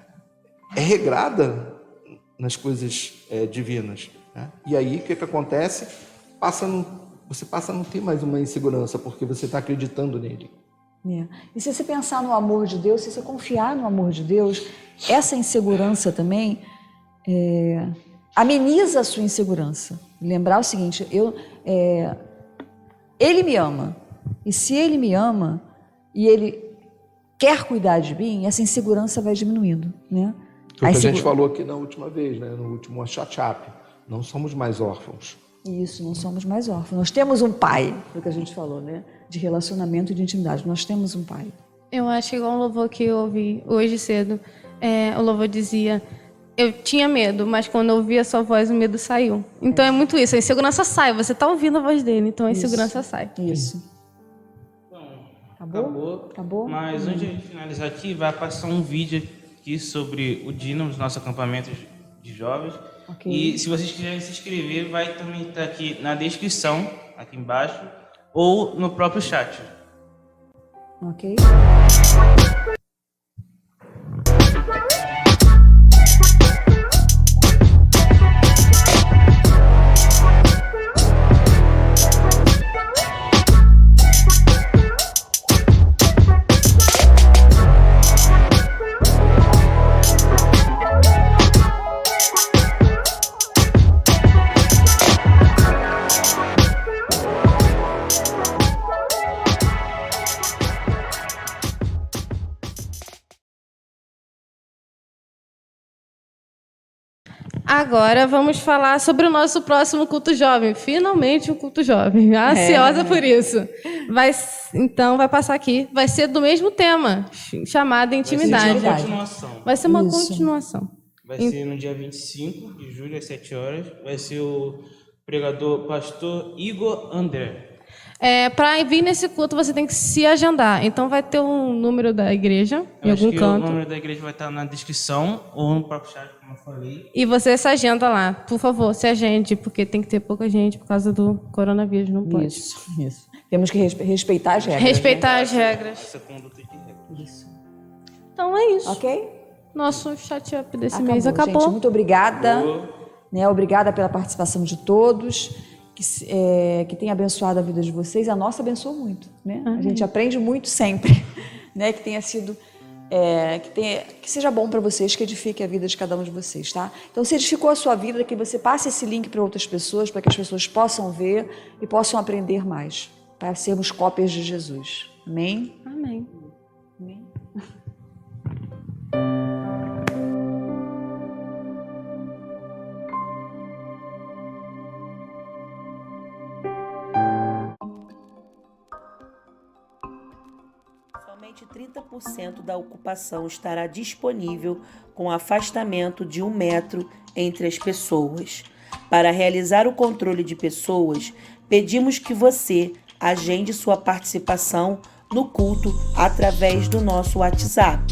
é regrada nas coisas divinas. Né? E aí, o que acontece? Você passa a não ter mais uma insegurança, porque você está acreditando nele. E se você pensar no amor de Deus, se você confiar no amor de Deus, essa insegurança também ameniza a sua insegurança. Lembrar o seguinte, ele me ama, e se ele me ama, e ele quer cuidar de mim, essa insegurança vai diminuindo, né? Foi o que a gente falou aqui na última vez, né? No último chat-up. Não somos mais órfãos. Isso, não somos mais órfãos. Nós temos um pai, foi o que a gente falou, né? De relacionamento e de intimidade. Nós temos um pai. Eu acho que igual um louvor que eu ouvi hoje cedo, o louvor dizia: eu tinha medo, mas quando eu ouvi a sua voz, o medo saiu. Então é muito isso, a insegurança sai, você está ouvindo a voz dele, então a insegurança sai. Isso. Acabou. Mas antes de finalizar aqui, vai passar um vídeo aqui sobre o Dínamos, nosso acampamento de jovens. Okay. E se vocês quiserem se inscrever, vai também estar aqui na descrição, aqui embaixo, ou no próprio chat. Ok. Agora vamos falar sobre o nosso próximo culto jovem. Finalmente um culto jovem. Ansiosa por isso. Então vai passar aqui. Vai ser do mesmo tema, chamado Intimidade. Vai ser uma continuação. Vai ser no dia 25 de julho, às 7 horas. Vai ser o pregador pastor Igor André. Para vir nesse culto, você tem que se agendar. Então, vai ter um número da igreja em algum canto. O número da igreja vai estar na descrição ou no próprio chat, como eu falei. E você se agenda lá. Por favor, se agende, porque tem que ter pouca gente por causa do coronavírus. Não pode. Isso. Temos que respeitar as regras. Respeitar as regras. Essa conduta de regras. Isso. Então, é isso. Ok? Nosso chat-up desse mês acabou. Gente, muito obrigada. Obrigada pela participação de todos. Que tenha abençoado a vida de vocês. A nossa abençoou muito, né? A gente aprende muito sempre, né? Que tenha sido, que seja bom para vocês, que edifique a vida de cada um de vocês, tá? Então, se edificou a sua vida, que você passe esse link para outras pessoas, para que as pessoas possam ver e possam aprender mais, para sermos cópias de Jesus. Amém? Amém. Amém. Somente 30% da ocupação estará disponível com afastamento de 1 metro entre as pessoas. Para realizar o controle de pessoas, pedimos que você agende sua participação no culto através do nosso WhatsApp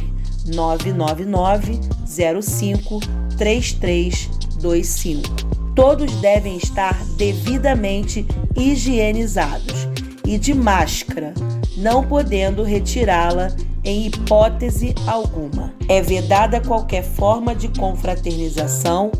999-05-3325. Todos devem estar devidamente higienizados e de máscara, não podendo retirá-la em hipótese alguma. É vedada qualquer forma de confraternização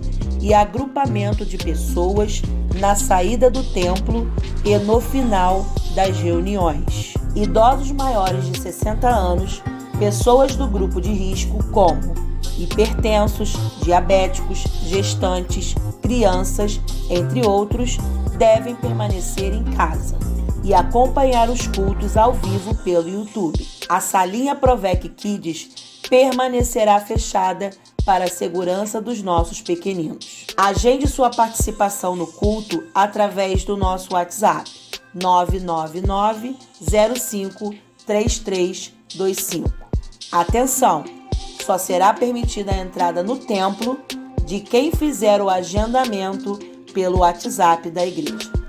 e agrupamento de pessoas na saída do templo e no final das reuniões. idosos maiores de 60 anos, pessoas do grupo de risco como hipertensos, diabéticos, gestantes, crianças, entre outros, devem permanecer em casa e acompanhar os cultos ao vivo pelo YouTube. A salinha Provec Kids permanecerá fechada para a segurança dos nossos pequeninos. Agende sua participação no culto através do nosso WhatsApp 999 05 3325. Atenção! Só será permitida a entrada no templo de quem fizer o agendamento pelo WhatsApp da igreja.